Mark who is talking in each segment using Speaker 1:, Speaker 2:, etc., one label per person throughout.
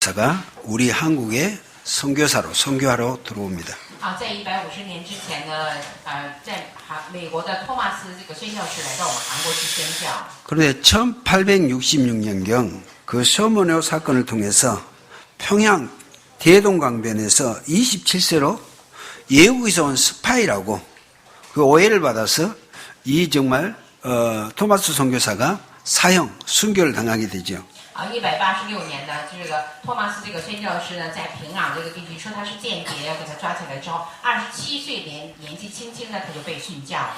Speaker 1: 선교사가 우리 한국에 선교하러 들어옵니다.
Speaker 2: 在150年之前呢，在美国的托马斯这个宣教士来到我们韩国去宣教。
Speaker 1: 그런데 1866년경 그 서머네오 사건을 통해서 평양 대동강변에서 27세로 외국에서 온 스파이라고 그 오해를 받아서 이 정말 토마스 선교사가 사형, 순교를 당하게 되죠.
Speaker 2: 186年呢，这个托马斯这个宣教师呢，在平壤这个地区说他是间谍，要给他抓起来之后，27岁年纪轻轻的他就被殉教了。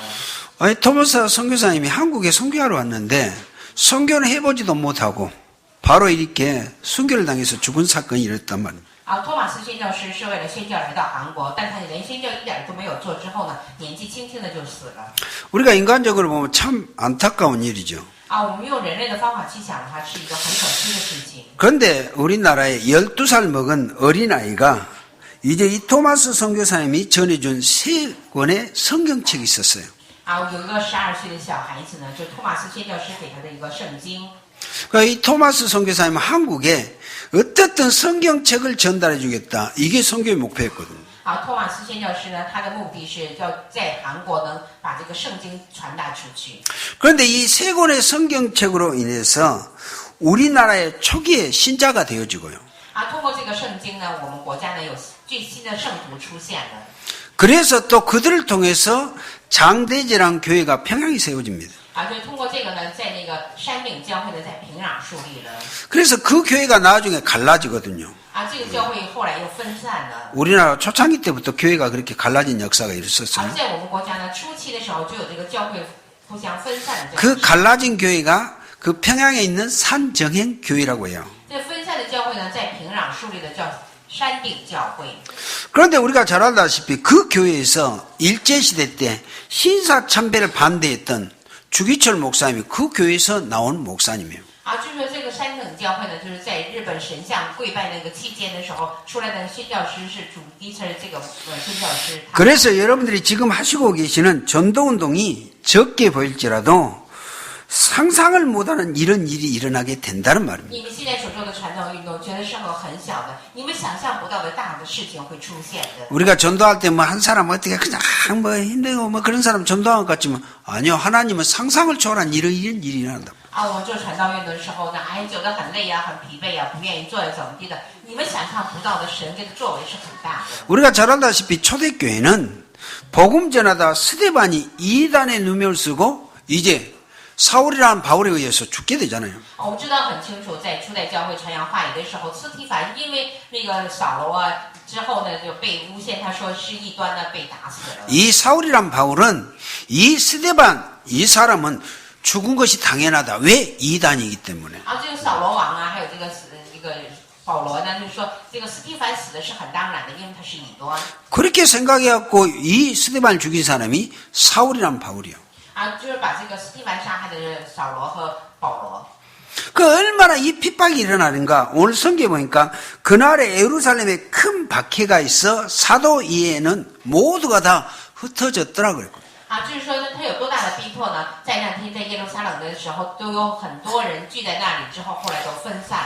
Speaker 1: 아니, 토마스 선교사님이 한국에 선교하러 왔는데 선교는 해보지도 못하고 바로 이렇게 순교를 당해서 죽은 사건이 일어났단 말입니다.
Speaker 2: 托马斯宣教师是为了宣教来到韩国，但他连宣教一点都没有做之后呢，年纪轻轻的就死了。
Speaker 1: 우리가 인간적으로 보면 참 안타까운 일이죠.
Speaker 2: 我们用人类的方法去想的话，是一个很可惜的事情。
Speaker 1: 그런데 우리나라에 12살 먹은 어린아이가 이제 이 토마스 선교사님이 전해준 3권의 성경책이 있었어요.
Speaker 2: 有一个12岁的小孩子呢，就托马斯宣教师给他的一个圣经。
Speaker 1: 그러니까 이 토마스 선교사님은 한국에 어떻든 성경책을 전달해 주겠다. 이게 선교의 목표였거든요.
Speaker 2: 托马斯宣教师呢，他的目的是要在韩国能把这个圣经传达出去。
Speaker 1: 그런데 이 3권의 성경책으로 인해서 우리나라의 초기에 신자가 되어지고요.
Speaker 2: 通过这个圣经呢，我们国家呢有最新的圣徒出现了。
Speaker 1: 그래서 또 그들을 통해서 장대제랑 교회가 평양에 세워집니다.
Speaker 2: 就通过这个呢，在那个山顶教会呢，在平壤树立了。
Speaker 1: 그래서 그 교회가 나중에 갈라지거든요.
Speaker 2: 这个教会后来又分散了。
Speaker 1: 우리나라 초창기 때부터 교회가 그렇게 갈라진 역사가 있었어요.
Speaker 2: 在我们国家呢，初期的时候就有这个教会互相分散的。
Speaker 1: 그 갈라진 교회가 그 평양에 있는 산정행 교회라고 해요.
Speaker 2: 这分散的教会呢，在平壤树立的叫山顶教会。
Speaker 1: 그런데 우리가 잘 알다시피 그 교회에서 일제시대 때 신사참배를 반대했던 주기철 목사님이 그 교회에서 나온 목사님이에요.
Speaker 2: 就是说这个山顶教会呢，就是在日本神像跪拜那个期间的时候出来的宣教师是主基层这个宣教师。
Speaker 1: 그래서 여러분들이 지금 하시고 계시는 전도운동이 적게 보일지라도 상상을 못하는 이런 일이 일어나게 된다는 말입니다.
Speaker 2: 你们现在所做的传统运动，觉得是很小的，你们想象不到的大的事情会出现的。
Speaker 1: 우리가 전도할 때 뭐 한 사람 어떻게 그냥 뭐 힘들고 뭐 그런 사람 전도한 것 같지만 아니요, 하나님은 상상을 초월한 이런 일이 일어난다.
Speaker 2: 我们做传道运动的时候呢，觉得很累很疲惫不愿意做怎么地的，你们想象不到的神这个作为是很大的。
Speaker 1: 우리가 잘 알다시피 초대교회는 복음 전하다 스데반이 이단의 누명을 쓰고 이제 사울이라는 바울에 의해서 죽게 되잖아요.
Speaker 2: 我们知道很清楚，在初代教会传扬话语的时候，司提反因为那个扫罗之后呢，就被诬陷，他说是异端呢，被打死了。
Speaker 1: 이 사울이란 바울은 이 스데반 이 사람은 죽은 것이 당연하다. 왜? 이단이기 때문에.
Speaker 2: 这个扫罗王还有这个保罗呢，就是说这个司提反死的是很当然的，因为他是异端。
Speaker 1: 그렇게 생각해갖고 이 스데반을 죽인 사람이 사울이란 바울이요.
Speaker 2: 就是把这个司提反杀害的扫罗和保罗。
Speaker 1: 그 얼마나 이 핍박이 일어나는가. 오늘 성경에 보니까 그날에 예루살렘에 큰 박해가 있어 사도 이에는 모두가 다 흩어졌더라고요.
Speaker 2: 就是说他有多大的逼迫呢？在那天在耶路撒冷的时候，都有很多人聚在那里，之后后来都分散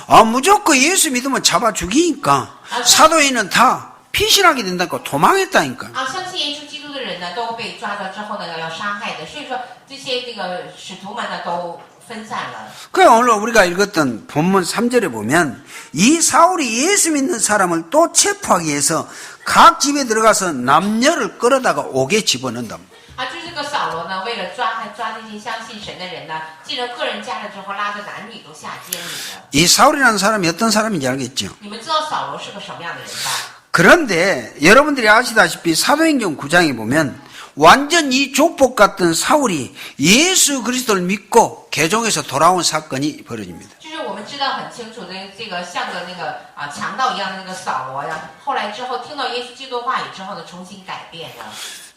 Speaker 2: 了。
Speaker 1: 무조건 예수 믿으면 잡아 죽이니까 사도인은 다 피신하게 된다고 도망했다니까.
Speaker 2: 相信耶稣基督的人呢，都被抓到之后呢，要杀害的。所以说这些这个使徒们呢，都分散了。
Speaker 1: 그 오늘 우리가 읽었던 본문 3절에 보면 이 사울이 예수 믿는 사람을 또 체포하기 위해서 각 집에 들어가서 남녀를 끌어다가 옥에 집어넣는다.
Speaker 2: 就是这个扫罗呢，为了抓这些相信神的人呢，进了个人家了之后，拉着男女都下监里了。
Speaker 1: 이 사울이라는 사람이 어떤 사람인지 알겠죠?
Speaker 2: 你们知道扫罗是个什么样的人吧？
Speaker 1: 그런데 여러분들이 아시다시피 사도행전 9장에 보면 완전 이 족복 같던 사울이 예수 그리스도를 믿고 개종해서 돌아온 사건이 벌어집니다.
Speaker 2: 就是我们知道很清楚的这个像个那个强盗一样的那个扫罗呀，后来之后听到耶稣基督话语之后呢，重新改变了。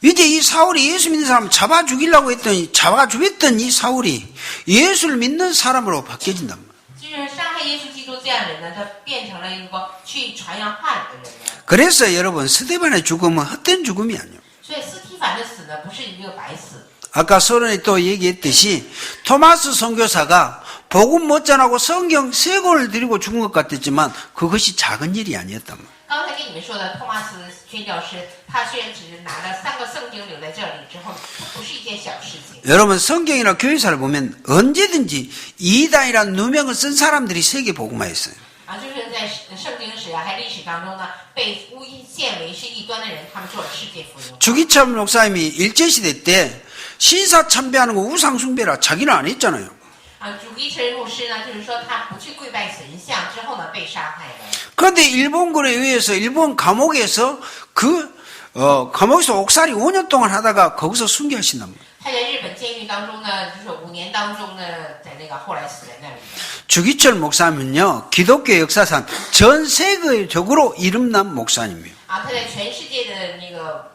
Speaker 1: 이제 이 사울이 예수 믿는 사람 잡아 죽이려고 했더니 잡아 죽였던 이 사울이 예수를 믿는 사람으로 바뀌어진단 말이에요.
Speaker 2: 就是杀害耶稣基督这样的人呢，他变成了一个去传扬话语的人了。
Speaker 1: 그래서 여러분 스데반의 죽음은 헛된 죽음이 아니에요.
Speaker 2: 所以司提反的死呢，不是一个白死。
Speaker 1: 아까 서론에 또 얘기했듯이 토마스 선교사가 복음 못 전하고 성경 3권을 드리고 죽은 것 같았지만 그것이 작은 일이 아니었단 말이에요.
Speaker 2: 刚才跟你们说的托马斯宣教师，他虽然只是拿了3个圣经留在这里之后，不是一件小事情。
Speaker 1: 여러분 성경이나 교회사를 보면 언제든지 이단이라는 누명을 쓴 사람들이 세계 복음화했어요.
Speaker 2: 就是在圣经史还历史当中呢，被诬陷为是异端的人，他们做了世界福音。
Speaker 1: 주기철 목사님이 일제시대 때 신사 참배하는 거 우상숭배라 자기는 안 했잖아요.
Speaker 2: 主基成牧师呢，就是说他不去跪拜神像之后呢，被杀害了。
Speaker 1: 그런데 일본군에 의해서 일본 감옥에서 감옥에서 옥살이 5년 동안 하다가 거기서 순교하신단 말이에요.
Speaker 2: 他在日本监狱当中呢，就是5年当中呢，在那个后来死在那里。
Speaker 1: 주기철 목사님은요, 기독교 역사상 전 세계적으로 이름난 목사님이에요.
Speaker 2: 他在全世界的那个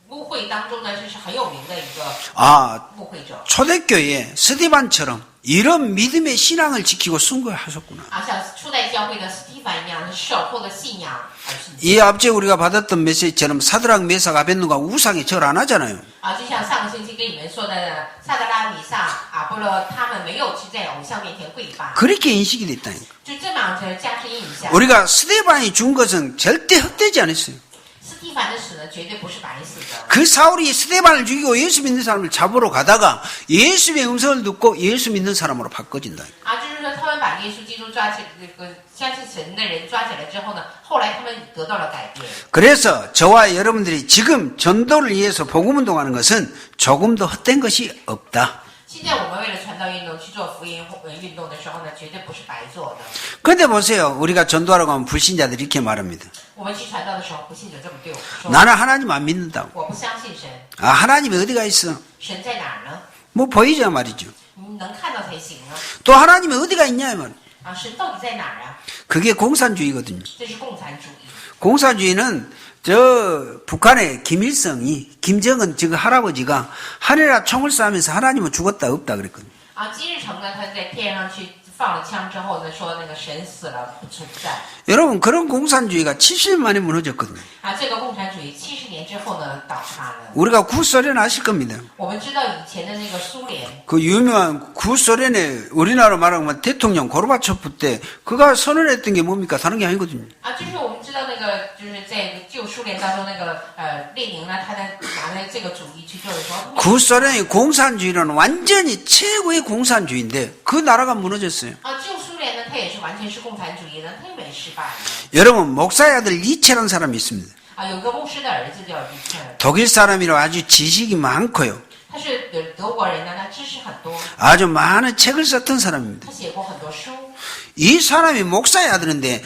Speaker 2: 牧会当中呢，这是很有名的一个牧会者。
Speaker 1: 초대교회 스티반처럼 이런 믿음의 신앙을 지키고 순교하셨구나.
Speaker 2: 像初代教会的斯蒂凡一样，守护的信仰而信。
Speaker 1: 이 앞제 우리가 받았던 메시지처럼 사드락 메삭 아벳누가 우상에 절 안 하잖아요.
Speaker 2: 就像上个星期跟你们说的，萨德拉米萨、阿波罗他们没有去在偶像面前跪拜，
Speaker 1: 그렇게 인식이 됐다니까.
Speaker 2: 就这么样子加深印象。
Speaker 1: 우리가 스데반이 준 것은 절대 헛되지 않았어요.
Speaker 2: 斯蒂凡的死呢，绝对不是白死的。
Speaker 1: 그 사울이 스데반을 죽이고 예수 믿는 사람을 잡으러 가다가 예수의 음성을 듣고 예수 믿는 사람으로 바꿔진다.
Speaker 2: 就是说他们把耶稣基督抓起这个相信神的人抓起来之后呢，后来他们得到了改变。
Speaker 1: 그래서 저와 여러분들이 지금 전도를 위해서 복음 운동하는 것은 조금도 헛된 것이 없다.
Speaker 2: 现在我们为了传道运动去做福音运动的时候呢，绝对不是白做的。
Speaker 1: 그런데 보세요. 우리가 전도하러 가면 불신자들이 이렇게 말합니다.
Speaker 2: 我们去传道的时候，不信者这么对我们说：
Speaker 1: 나는 하나님 안 믿는다고.
Speaker 2: 我不相信神，
Speaker 1: 아, 하나님이 어디가 있어?
Speaker 2: 神在哪儿呢？
Speaker 1: 뭐 보이죠 말이죠.
Speaker 2: 你能看到才行呢。
Speaker 1: 또 하나님이 어디가 있냐 이 말.
Speaker 2: 神到底在哪儿啊？
Speaker 1: 그게 공산주의거든요.
Speaker 2: 这是共产主义。
Speaker 1: 공산주의는 저 북한의 김일성이 김정은 즉 할아버지가 하늘에 총을 쏴면서 하나님은 죽었다 없다 그랬거든요.
Speaker 2: 金日成呢，他在天上去放了枪之后呢，说那个神死了不存在。
Speaker 1: 여러분 그런 공산주의가 70년 만에 무너졌거든요.
Speaker 2: 这个共产主义70年之后呢倒塌了。
Speaker 1: 우리가 구소련 아실 겁니다.
Speaker 2: 我们知道以前的那个苏联，
Speaker 1: 그 유명한 구소련의 우리나라로 말하면 대통령 고르바초프 때 그가 선언했던 게 뭡니까? 다른 게 아니거든요.
Speaker 2: 就是我们知道那个就是在旧苏联当中那个列宁呢，他拿了这个主义去做的时候，
Speaker 1: 구소련의 공산주의는 완전히 최고의 공산주의인데 그 나라가 무너졌어요.
Speaker 2: 旧苏联呢，它也是完全是共产主义的，它也没失败。
Speaker 1: 여러분 목사의 아들 니체라는 사람이 있습니다.
Speaker 2: 有个牧师的儿子叫尼切尔，
Speaker 1: 독일 사람이라 아주 지식이 많고요.
Speaker 2: 他是德国人呢，他知识很多，
Speaker 1: 아주 많은 책을 썼던 사람입니다.
Speaker 2: 他写过很多书。
Speaker 1: 이 사람이 목사의 아들인데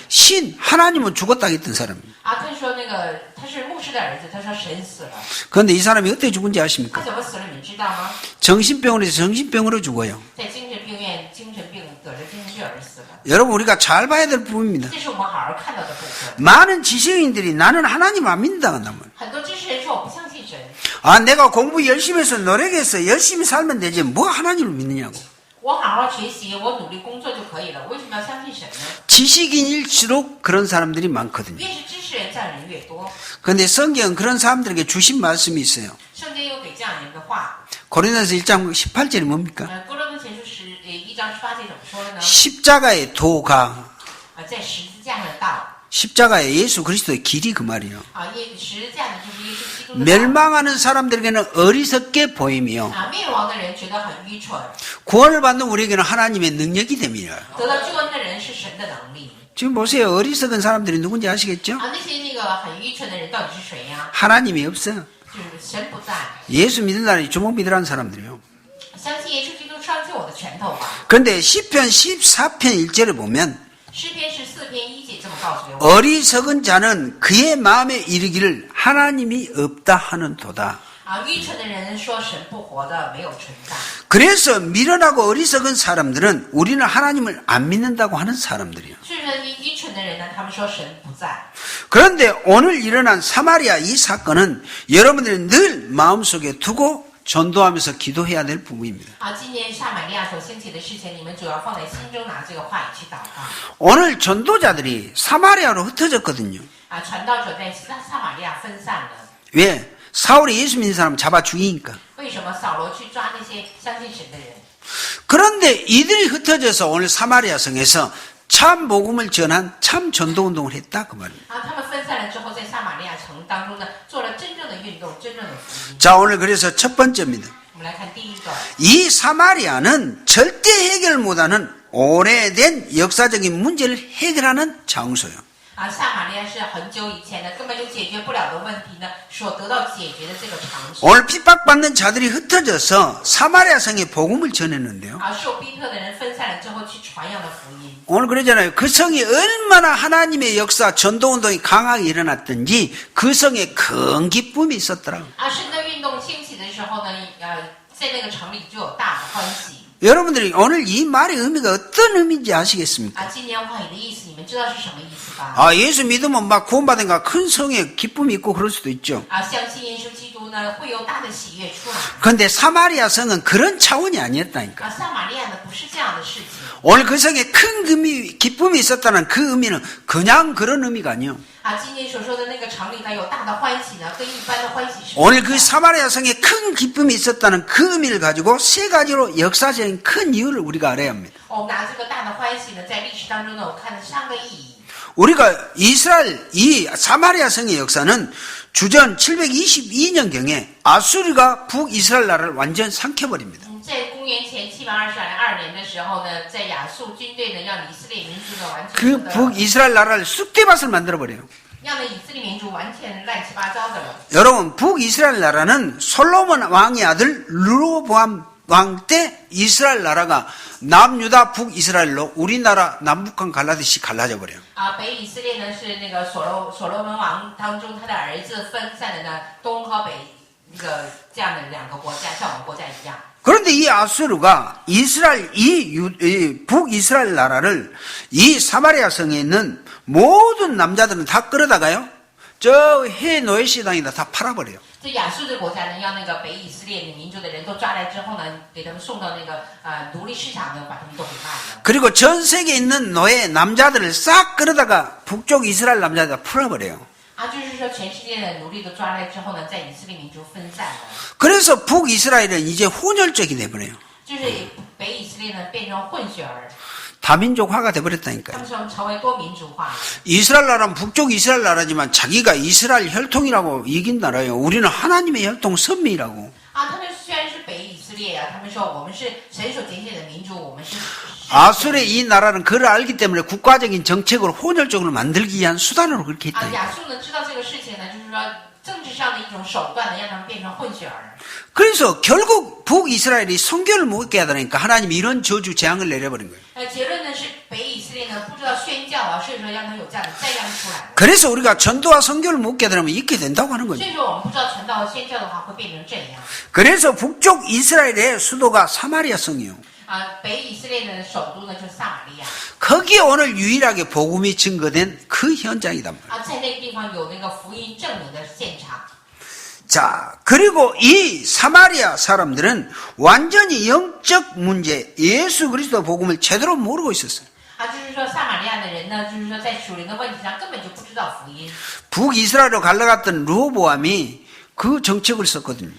Speaker 1: 하나님은 죽었다 했던 사람입니다.
Speaker 2: 他说那个他是牧师的儿子，他说神死了，
Speaker 1: 그런데 이 사람이 어떻게 죽은지
Speaker 2: 他
Speaker 1: 아십니까?
Speaker 2: 怎么死了？你们知道吗？
Speaker 1: 정신병원에서 정신병으로 죽어요.
Speaker 2: 在精神病院精神病得了精神病而死了。
Speaker 1: 여러분 우리가 잘 봐야 될 부분입니다.
Speaker 2: 这是我们好好看到的部分。
Speaker 1: 많은 지식인들이 나는 하나님 안 믿는다 한단 말이에요.
Speaker 2: 很多知识人说我不相信神，
Speaker 1: 아 내가 공부 열심히 해서 노력해서 열심히 살면 되지 뭐 하나님을 믿느냐고.
Speaker 2: 我好好学习，我努力工作就可以了，为什么要相信神呢？
Speaker 1: 지식인일수록 그런 사람들이 많거든요.
Speaker 2: 越是知识人，这样人越多。
Speaker 1: 그런데 성경은 그런 사람들에게 주신 말씀이 있어요.
Speaker 2: 圣经有给这样人的话，
Speaker 1: 고린도서 1장 18절이 뭡니까?
Speaker 2: 哥罗敦前书1章18节怎么说的呢？
Speaker 1: 십자가의 도가
Speaker 2: 在十字架上的道，
Speaker 1: 십자가의 예수 그리스도의 길이 그 말이에요.
Speaker 2: 十字架呢就是耶稣基督的道。
Speaker 1: 멸망하는 사람들에게는 어리석게 보이며
Speaker 2: 灭亡的人觉得很愚蠢，
Speaker 1: 구원을 받는 우리에게는 하나님의 능력이 됩니다.
Speaker 2: 得到救恩的人是神的能力。
Speaker 1: 지금 보세요. 어리석은 사람들이 누군지 아시겠죠?
Speaker 2: 那些那个很愚蠢的人到底是谁呀？
Speaker 1: 하나님이 없어.
Speaker 2: 就是神不在。
Speaker 1: 예수 믿는 사람이 주먹 믿으라는 사람들이요.
Speaker 2: 相信耶稣基督双击我的拳头吧。
Speaker 1: 그런데 시편 14편 1절을 보면
Speaker 2: 诗篇14篇1节这么告诉我。
Speaker 1: 어리석은 자는 그의 마음에 이르기를 하나님이 없다 하는 도다.
Speaker 2: 愚蠢的人说神不活的，没有存在。
Speaker 1: 그래서 미련하고 어리석은 사람들은 우리는 하나님을 안 믿는다고 하는 사람들이에요.
Speaker 2: 所以说，愚蠢的人呢，他们说神不在。
Speaker 1: 그런데 오늘 일어난 사마리아 이 사건은 여러분들이 늘 마음속에 두고 전도하면서 기도해야 될 부분입니다.
Speaker 2: 今年撒玛利亚所兴起的事情，你们主要放在心中，拿这个话语去祷告。
Speaker 1: 오늘 전도자들이 사마리아로 흩어졌거든요.
Speaker 2: 传道者在撒玛利亚分散了。
Speaker 1: 왜? 사울이 예수 믿는 사람 잡아 죽이니까.
Speaker 2: 为什么扫罗去抓那些相信神的人？
Speaker 1: 그런데 이들이 흩어져서 오늘 사마리아 성에서 참 복음을 전한 참 전도운동을 했다 그 말입니다.
Speaker 2: 他们分散了之后，在撒玛利亚城当中呢，做了真正的运动，真正的福音。
Speaker 1: 자, 오늘 그래서 첫 번째입니다.
Speaker 2: 我们来看第一个，
Speaker 1: 이 사마리아는 절대 해결 못하는 오래된 역사적인 문제를 해결하는 장소예요.
Speaker 2: 撒玛利亚是很久以前的，根本就解决不了的问题呢，所得到解决的这个场所。
Speaker 1: 오늘 핍박받는 자들이 흩어져서 사마리아 성에 복음을 전했는데요.
Speaker 2: 受逼迫的人分散了之后，去传扬了福音。
Speaker 1: 오늘 그러잖아요. 그 성이 얼마나 하나님의 역사 전도운동이 강하게 일어났든지 그 성에 큰 기쁨이 있었더라고요.
Speaker 2: 神的运动兴起的时候呢，在那个城里就有大的欢喜。
Speaker 1: 여러분들이 오늘 이 말의 의미가 어떤 의미인지 아시겠습니까?
Speaker 2: 今年话语的意思，你们知道是什么意思吧？
Speaker 1: 예수 믿으면 막 구원받은가 큰 성에 기쁨이 있고 그럴 수도 있죠.
Speaker 2: 相信耶稣基督呢，会有大的喜悦出来。
Speaker 1: 그런데 사마리아 성은 그런 차원이 아니었다니까.
Speaker 2: 撒玛利亚呢，不是这样的事情。
Speaker 1: 오늘 그 성에 큰 기쁨이 있었다는 그 의미는 그냥 그런 의미가 아니에요.
Speaker 2: 今天所说的那个城里呢，有大的欢喜呢，跟一般的欢喜是。
Speaker 1: 오늘 그 사마리아 성에 큰 기쁨이 있었다는 그 의미를 가지고 세 가지로 역사적인 큰 이유를 우리가 알아야 합니다.
Speaker 2: 我们拿这个大的欢喜呢，在历史当中呢，我看了3个意义。
Speaker 1: 우리가 이스라엘 이 사마리아 성의 역사는 주전 722년경에 아수르가 북이스라엘 나라를 완전 삼켜버립니다.
Speaker 2: 在公元前722年的时候呢，在亚述军队呢，让以色列民族呢完全
Speaker 1: 그 북이스라엘 나라를 쑥대밭을 만들어버려요.
Speaker 2: 让以色列民族完全乱七八糟的了。
Speaker 1: 여러분 북이스라엘 나라는 솔로몬 왕의 아들 르호보암 왕 때 이스라엘 나라가 남유다 북이스라엘로 우리나라 남북한 갈라듯이 갈라져 버려요.
Speaker 2: 北以色列呢是那个所罗门王当中他的儿子分散的呢东和北那个这样的2个国家，像我们国家一样。
Speaker 1: 그런데 이 아수르가 이스라엘 이 북이스라엘 나라를 이 사마리아 성에 있는 모든 남자들은 다 끌어다가요. 저 해 노예시장에다 다 팔아버려요.
Speaker 2: 这亚述的国家呢，让那个北以色列民族的人都抓来之后呢，给他们送到那个奴隶市场呢，把他们都给卖了。
Speaker 1: 그리고 전 세계에 있는 노예 남자들을 싹 끌어다가 북쪽 이스라엘 남자에다 풀어버려요.
Speaker 2: 就是说全世界的奴隶都抓来之后呢，在以色列民族分散了。
Speaker 1: 그래서 북이스라엘은 이제 혼혈적이 돼버려요.
Speaker 2: 就是北以色列呢变成混血儿，
Speaker 1: 다민족화가
Speaker 2: 他
Speaker 1: 돼버렸다니까요.
Speaker 2: 们成为多民族化。
Speaker 1: 이스라엘 나라는 북쪽 이스라엘 나라지만 자기가 이스라엘 혈통이라고 이긴 나라예요. 우리는 하나님의 혈통 선미라고.
Speaker 2: 他们虽然是北以色列他们说我们是神所拣选的民族，我们是。
Speaker 1: 아술의 이 나라는 그를 알기 때문에 국가적인 정책으로 혼혈적으로 만들기 위한 수단으로 그렇게 했다.
Speaker 2: 亚述呢知道这个事情呢，就是说政治上的一种手段呢，让他们变成混血儿。
Speaker 1: 그래서 결국 북이스라엘이 선교를 못 있게 하다니까 하나님이 이런 저주 재앙을 내려버린 거예요.
Speaker 2: 结论呢是北以色列呢不知道宣教所以说让他有这样的灾殃出来。
Speaker 1: 그래서 우리가 전도와 선교를 못 있게 하면 이렇게 된다고 하는
Speaker 2: 所
Speaker 1: 거죠.
Speaker 2: 以说我们不知道传道和宣教的话会变成这样。
Speaker 1: 그래서 북쪽 이스라엘의 수도가 사마리아 성이에요.
Speaker 2: 北以色列的首都呢就是撒玛利亚。
Speaker 1: 거기에 오늘 유일하게 복음이 증거된 그 현장이단 말이에요.
Speaker 2: 在那个地方有那个福音证明的现场。
Speaker 1: 자, 그리고 이 사마리아 사람들은 완전히 영적 문제, 예수 그리스도 복음을 제대로 모르고 있었어요.
Speaker 2: 就是说撒玛利亚的人呢，就是说在属灵的问题上根本就不知道福音。
Speaker 1: 북이스라엘로 갈라갔던 르호보암이 그 정책을 썼거든요.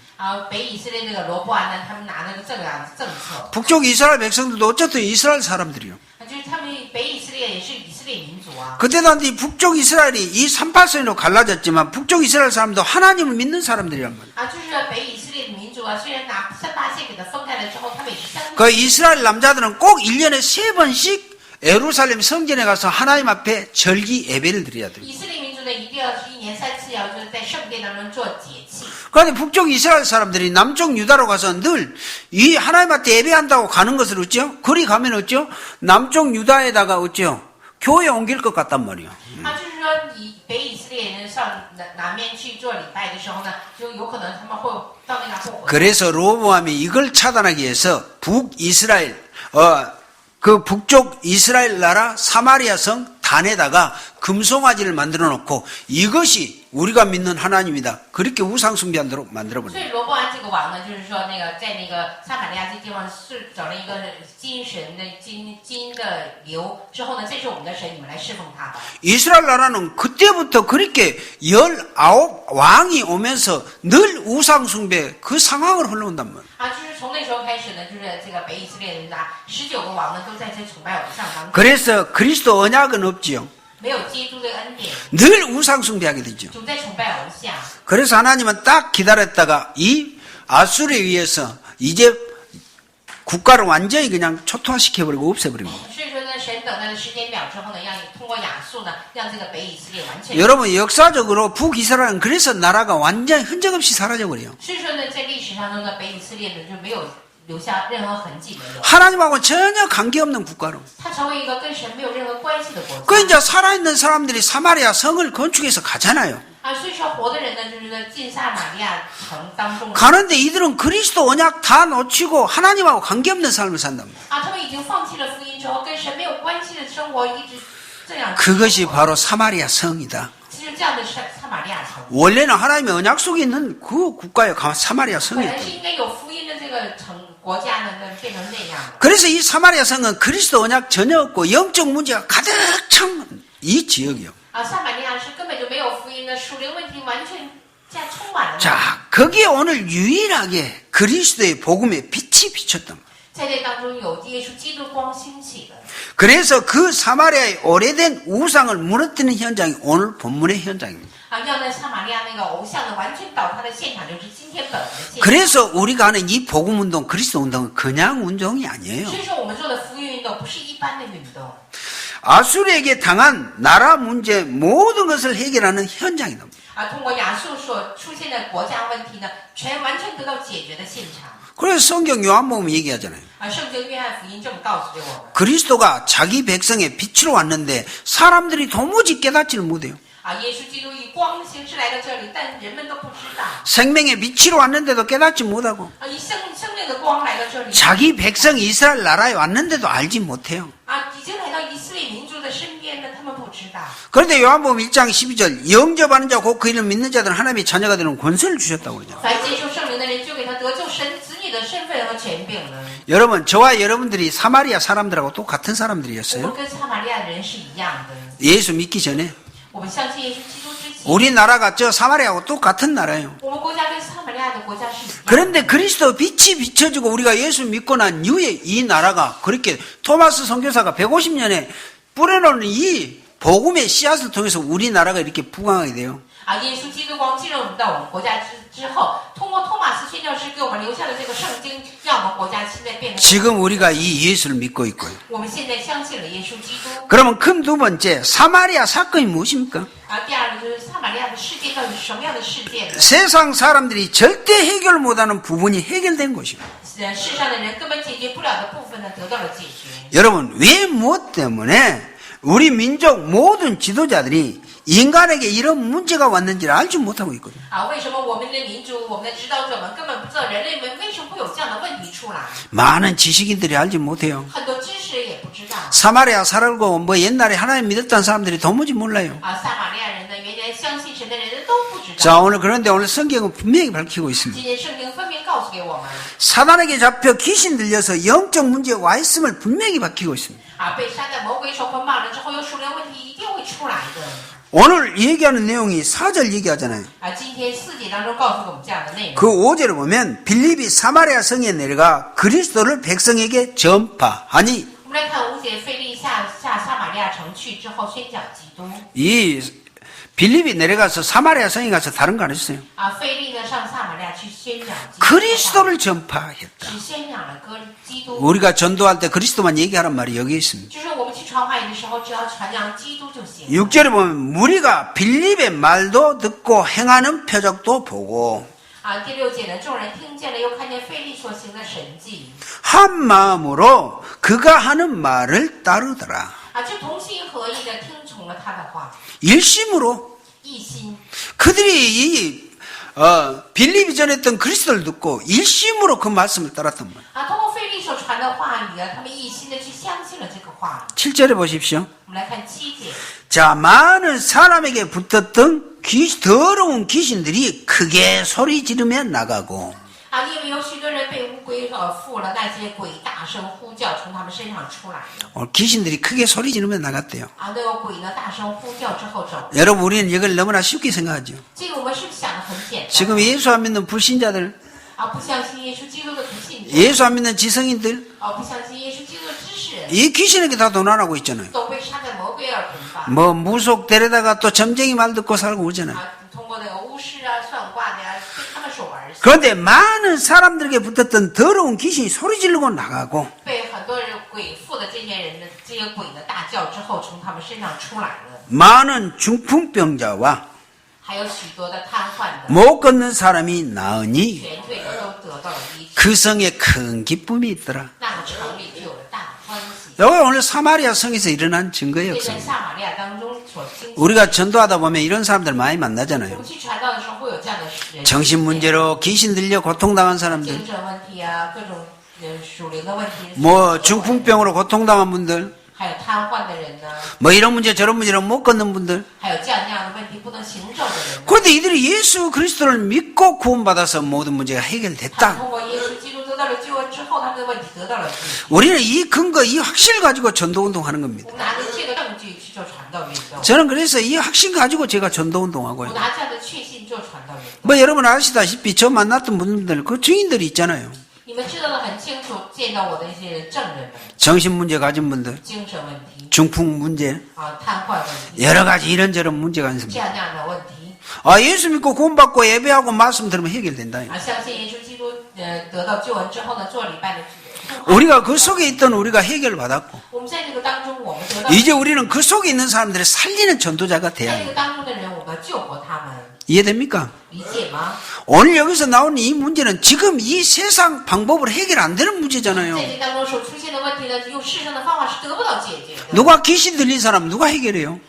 Speaker 2: 北以色列那个罗波安呢，他们拿那个这样的政策。
Speaker 1: 북쪽 이스라엘 백성들도 어쨌든 이스라엘 사람들이요.
Speaker 2: 就是他们北以色列也是以色列民族啊。
Speaker 1: 그때도 한데 북쪽 이스라엘이 이 38선으로 갈라졌지만 북쪽 이스라엘 사람도 하나님을 믿는 사람들이란 말이에요.
Speaker 2: 就是北以色列的民族啊，虽然拿38线给它分开了之后，他们也是相信。
Speaker 1: 그 이스라엘 남자들은 꼭 1년에 3번씩 예루살렘 성전에 가서 하나님 앞에 절기 예배를 드려야 돼요.
Speaker 2: 以色列民族呢，一定要是1年3次，要就是在圣殿当中做节气。
Speaker 1: 그런데 북쪽 이스라엘 사람들이 남쪽 유다로 가서 늘 이 하나님 앞에 예배한다고 가는 것을 어찌요? 그리 가면 어찌요? 남쪽 유다에다가 어찌요? 교회 옮길 것 같단 말이에요.
Speaker 2: 就是说，你北以色列人上南面去做礼拜的时候呢，就有可能他们会到那个后悔。
Speaker 1: 그래서 로보암이 이걸 차단하기 위해서 북이스라엘 그 북쪽 이스라엘 나라 사마리아 성 단에다가 금송아지를 만들어 놓고 이것이 우리가 믿는 하나님이다. 그렇게 우상숭배하도록 만들어버려요.
Speaker 2: 所以罗波安这个王呢，就是说那个在那个撒玛利亚这地方是找了一个金神的金的流之后呢，这是我们的神，你们来侍奉他吧。
Speaker 1: 이스라엘 나라는 그때부터 그렇게 19왕이 오면서 늘 우상숭배 그 상황을 흘러온단 말이에요.
Speaker 2: 啊，就是从那时候开始呢，就是这个北以色列人啊，19个王呢都在这崇拜偶像当中，
Speaker 1: 그래서 그리스도 언약은 없지요.
Speaker 2: 没有基督的恩典，
Speaker 1: 늘 우상숭배하게 되죠.
Speaker 2: 总在崇拜偶像。
Speaker 1: 그래서 하나님은 딱 기다렸다가 이 아수르에 의해서 이제 국가를 완전히 그냥 초토화시켜버리고 없애버립니다.
Speaker 2: 所以说呢，神等待的时间表之后呢，让通过亚述呢，让这个北以色列完全。
Speaker 1: 여러분 역사적으로 북이스라엘은 그래서 나라가 완전히 흔적 없이 사라져버려요.
Speaker 2: 所以说呢，在历史上中呢，北以色列呢就没有留下任何痕迹没有，
Speaker 1: 하나님하고 전혀 관계없는 국가로.
Speaker 2: 它成为一个跟神没有任何关系的国
Speaker 1: 그
Speaker 2: 家。
Speaker 1: 이제 살아있는 사람들이 사마리아 성을 건축해서 가잖아요.
Speaker 2: 啊，所以说活的人呢，就是说进撒玛利亚城当中，
Speaker 1: 가는데 이들은 그리스도 언약 다 놓치고 하나님하고 관계없는 삶을 산답니다.
Speaker 2: 啊，他们已经放弃了福音之后，跟神没有关系的生活，一直这样。
Speaker 1: 그것이 바로 사마리아 성이다.
Speaker 2: 其实这样的撒玛利亚城，
Speaker 1: 원래는 하나님의 언약 속에 있는 그 국가에 사마리아
Speaker 2: 本
Speaker 1: 성이었다.
Speaker 2: 来是应该有福音的这个城国家呢，那变成那样了。
Speaker 1: 그래서 이 사마리아 성은 그리스도 언약 전혀 없고 영적 문제가 가득 찬 이 지역이요.
Speaker 2: 啊，撒玛利亚是根本就没有福音的，属灵问题完全这样充满了。
Speaker 1: 자, 거기에 오늘 유일하게 그리스도의 복음의 빛이 비쳤단 말이에요.
Speaker 2: 在这当中有耶稣基督光兴起了。
Speaker 1: 그래서 그 사마리아의 오래된 우상을 무너뜨리는 현장이 오늘 본문의 현장입니다.
Speaker 2: 啊，要在撒玛利亚那个偶像的完全倒塌的现场，就是今天本文的现场。
Speaker 1: 그래서 우리가 하는 이 복음 운동, 그리스도 운동은 그냥 운동이 아니에요.
Speaker 2: 所以说，我们做的福音运动不是一般的运动。
Speaker 1: 아수르에게 당한 나라 문제 모든 것을 해결하는 현장이다.
Speaker 2: 啊，通过亚述所出现的国家问题呢，完全得到解决的现场。
Speaker 1: 그래서 성경 요한복음 얘기하잖아요.
Speaker 2: 啊，圣经约翰福音这么告诉着我们。
Speaker 1: 그리스도가 자기 백성의 빛으로 왔는데 사람들이 도무지 깨닫지를 못해요.
Speaker 2: 啊，耶稣基督以光的形式来到这里，但人们都不知道。
Speaker 1: 생명의 빛으로 왔는데도 깨닫지 못하고
Speaker 2: 啊，以生命的光来到这里。
Speaker 1: 자기 백성 이스라엘 나라에 왔는데도 알지 못해요.
Speaker 2: 啊，已经来到以色列民族的身边了，他们不知道。
Speaker 1: 그런데 요한복음 1장 12절 영접하는 자 곧 그 이름 믿는 자들은 하나님의 자녀가 되는 권세를 주셨다고 그러죠.
Speaker 2: 凡接受圣灵的人，就给他得救神子女的身份和权柄了。
Speaker 1: 여러분 저와 여러분들이 사마리아 사람들하고 또 같은
Speaker 2: 我
Speaker 1: 사람들이었어요.
Speaker 2: 们跟撒玛利亚人是一样的。
Speaker 1: 예수 믿기 전에
Speaker 2: 我们相信耶稣基督之前，
Speaker 1: 우리나라가 저 사마리아하고 똑같은 나라예요.
Speaker 2: 我们国家跟撒玛利亚的国家是一样的。
Speaker 1: 그런데 그리스도 빛이 비춰지고 우리가 예수 믿고 난 이후에 이 나라가 그렇게 토마스 선교사가 150년에 뿌려놓은 이 복음의 씨앗을 통해서 우리나라가 이렇게 부강하게 돼요.
Speaker 2: 啊，耶稣基督光进入到我们国家之后，通过托马斯宣教师给我们留下的这个圣经，让我们国家现在变得。
Speaker 1: 지금 우리가 이 예수를 믿고 있고요.
Speaker 2: 我们现在相信了耶稣基督。
Speaker 1: 그러면 큰 두 번째 사마리아 사건이 무엇입니까?
Speaker 2: 啊，第二个就是撒玛利亚的事件到底是什么样的事件呢？
Speaker 1: 세상 사람들이 절대 해결 못하는 부분이 해결된 것이고
Speaker 2: 世上的人根本解决不了的部分呢，得到了解决。
Speaker 1: 여러분 왜 무엇 때문에 우리 민족 모든 지도자들이 인간에게 이런 문제가 왔는지를 알지 못하고 있거든요.
Speaker 2: 啊，为什么我们的民族、我们的指导者们根本不知道人类们为什么会有这样的问题出来？
Speaker 1: 많은 지식인들이 알지 못해요.
Speaker 2: 很多知识人也不知道。
Speaker 1: 사마리아 살고 뭐 옛날에 하나님 믿었던 사람들이 도무지 몰라요.
Speaker 2: 啊，撒玛利亚人呢，原来相信神的人都不知道。
Speaker 1: 자 오늘 그런데 오늘 성경은 분명히 밝히고 있습니다.
Speaker 2: 今天圣经分别告诉给我们，
Speaker 1: 사단에게 잡혀 귀신 들려서 영적 문제가 와 있음을 분명히 밝히고 있습니다.
Speaker 2: 啊，被撒旦魔鬼所捆绑了之后，有属灵问题一定会出来的。
Speaker 1: 오늘 얘기하는 내용이 4절 얘기하잖아요.
Speaker 2: 啊，今天4节当中告诉我们这样的内容。
Speaker 1: 그 5절을 보면 빌립이 사마리아 성에 내려가 그리스도를 백성에게 전파하니
Speaker 2: 我们来看5节，腓力下撒玛利亚城去之后宣讲基督。
Speaker 1: 이 빌립이 내려가서 사마리아 성에 가서 다른 거 안 했어요.
Speaker 2: 啊，腓力呢上撒玛利亚去宣讲基督，
Speaker 1: 그리스도를 전파했다.
Speaker 2: 只宣讲了基督。
Speaker 1: 우리가 전도할 때 그리스도만 얘기하란 말이 여기 있습니다.
Speaker 2: 就是我们去传话语的时候，只要传讲基督就行。
Speaker 1: 6절에 보면 무리가 빌립의 말도 듣고 행하는 표적도 보고
Speaker 2: 啊，第6节呢，众人听见了，又看见腓力所行的神迹，
Speaker 1: 한 마음으로 그가 하는 말을 따르더라.
Speaker 2: 啊，就同心合意的听从了他的话，
Speaker 1: 일심으로
Speaker 2: 一心。
Speaker 1: 그들이 빌립이 전했던 그리스도를 듣고 일심으로 그 말씀을 따랐단 말이에요.
Speaker 2: 啊，通过腓力所传的话语啊，他们一心的去相信了这个话语。
Speaker 1: 7절에 보십시오.
Speaker 2: 我们来看7节，
Speaker 1: 자, 많은 사람에게 붙었던 더러운 귀신들이 크게 소리 지르며 나가고
Speaker 2: 啊，因为有许多人被乌龟附了，那些鬼大声呼叫从他们身上出来了。
Speaker 1: 귀신들이 크게 소리 지르며 나갔대요.
Speaker 2: 啊，那个鬼呢大声呼叫之后走。
Speaker 1: 여러분 우리는 이걸 너무나 쉽게 생각하죠.
Speaker 2: 这个我们是不是想的很简单？
Speaker 1: 지금 예수 안 믿는 불신자들,
Speaker 2: 啊，不相信耶稣基督的不信者，
Speaker 1: 예수 안 믿는 지성인들
Speaker 2: 啊，不相信耶稣基督的知识人，
Speaker 1: 이 귀신에게 다 도난하고 있잖아요.
Speaker 2: 都被杀在魔鬼耳捆绑。
Speaker 1: 뭐 무속 데려다가 또 점쟁이 말 듣고 살고 그러잖아요.
Speaker 2: 啊，通过那个巫师啊、算卦的呀，被他们所玩。
Speaker 1: 그런데 많은 사람들에게 붙었던 더러운 귀신이 소리 지르고 나가고
Speaker 2: 被很多人鬼附的这些人呢，这些鬼呢大叫之后，从他们身上出来了。
Speaker 1: 많은 중풍병자와
Speaker 2: 还有许多的瘫痪的、
Speaker 1: 못 걷는 사람이 나으니
Speaker 2: 瘸腿的都得到了医治，
Speaker 1: 그 성에 큰 기쁨이 있더라.
Speaker 2: 那个城里就有了大欢喜。
Speaker 1: 여기 오늘 사마리아 성에서 일어난 증거의
Speaker 2: 这在
Speaker 1: 역사입니다.
Speaker 2: 撒玛利亚当中所经历，
Speaker 1: 우리가 전도하다 보면 이런 사람들 많이
Speaker 2: 我
Speaker 1: 만나잖아요.
Speaker 2: 们去传道的时候会有这样的人，
Speaker 1: 정신 문제로 귀신 들려 고통당한 사람들,
Speaker 2: 精神问题啊，各种属灵的问题，
Speaker 1: 뭐 중풍병으로 고통당한 분들,
Speaker 2: 还有瘫痪的人呢，
Speaker 1: 뭐 이런 문제 저런 문제로 못 걷는 분들.
Speaker 2: 还有这样那样的问题不能行走的人呢。
Speaker 1: 그런데 이들이 예수 그리스도를 믿고 구원받아서 모든 문제가
Speaker 2: 他
Speaker 1: 해결됐다.
Speaker 2: 通过耶稣基督得到了救恩之后，他们的问题得到了解决。
Speaker 1: 우리는 이 근거, 이 확신을 가지고 전도운동하는 겁니다.
Speaker 2: 我们拿着这个证据去做传道运动，
Speaker 1: 저는 그래서 이 확신 가지고 제가 전도운동하고요.
Speaker 2: 我拿这样的确信做传道运动。
Speaker 1: 뭐 여러분 아시다시피 저 만났던 분들 그 증인들이 있잖아요.
Speaker 2: 你们知道的很清楚，见到我的一些证人们，
Speaker 1: 정신 문제 가진 분들,
Speaker 2: 精神问题
Speaker 1: 중풍 문제,
Speaker 2: 啊、瘫痪问题，
Speaker 1: 여러 가지 이런저런 문제가
Speaker 2: 这
Speaker 1: 있습니다.
Speaker 2: 样那样的问题
Speaker 1: 아, 예수 믿고 구원받고 예배하고 말씀 들으면 해결된다.
Speaker 2: 啊，相信耶稣基督得到救恩之后呢，做礼拜的。
Speaker 1: 우리가 그 속에 있던 우리가 해결을 받았고
Speaker 2: 我们在这个当中，我们得到
Speaker 1: 이제 우리는 그 속에 있는 사람들을 살리는 전도자가
Speaker 2: 在
Speaker 1: 돼야
Speaker 2: 这
Speaker 1: 해요.
Speaker 2: 个当中的人，我们要救活他们，
Speaker 1: 이해됩니까?
Speaker 2: 理解吗？
Speaker 1: 오늘 여기서 나오는 이 문제는 지금 이 세상 방법으로 해결 안 되는
Speaker 2: 在
Speaker 1: 문제잖아요.
Speaker 2: 这当中所出现的问题呢，用世上的方法是得不到解决的。
Speaker 1: 누가 귀신 들린 사람 누가 해결해요?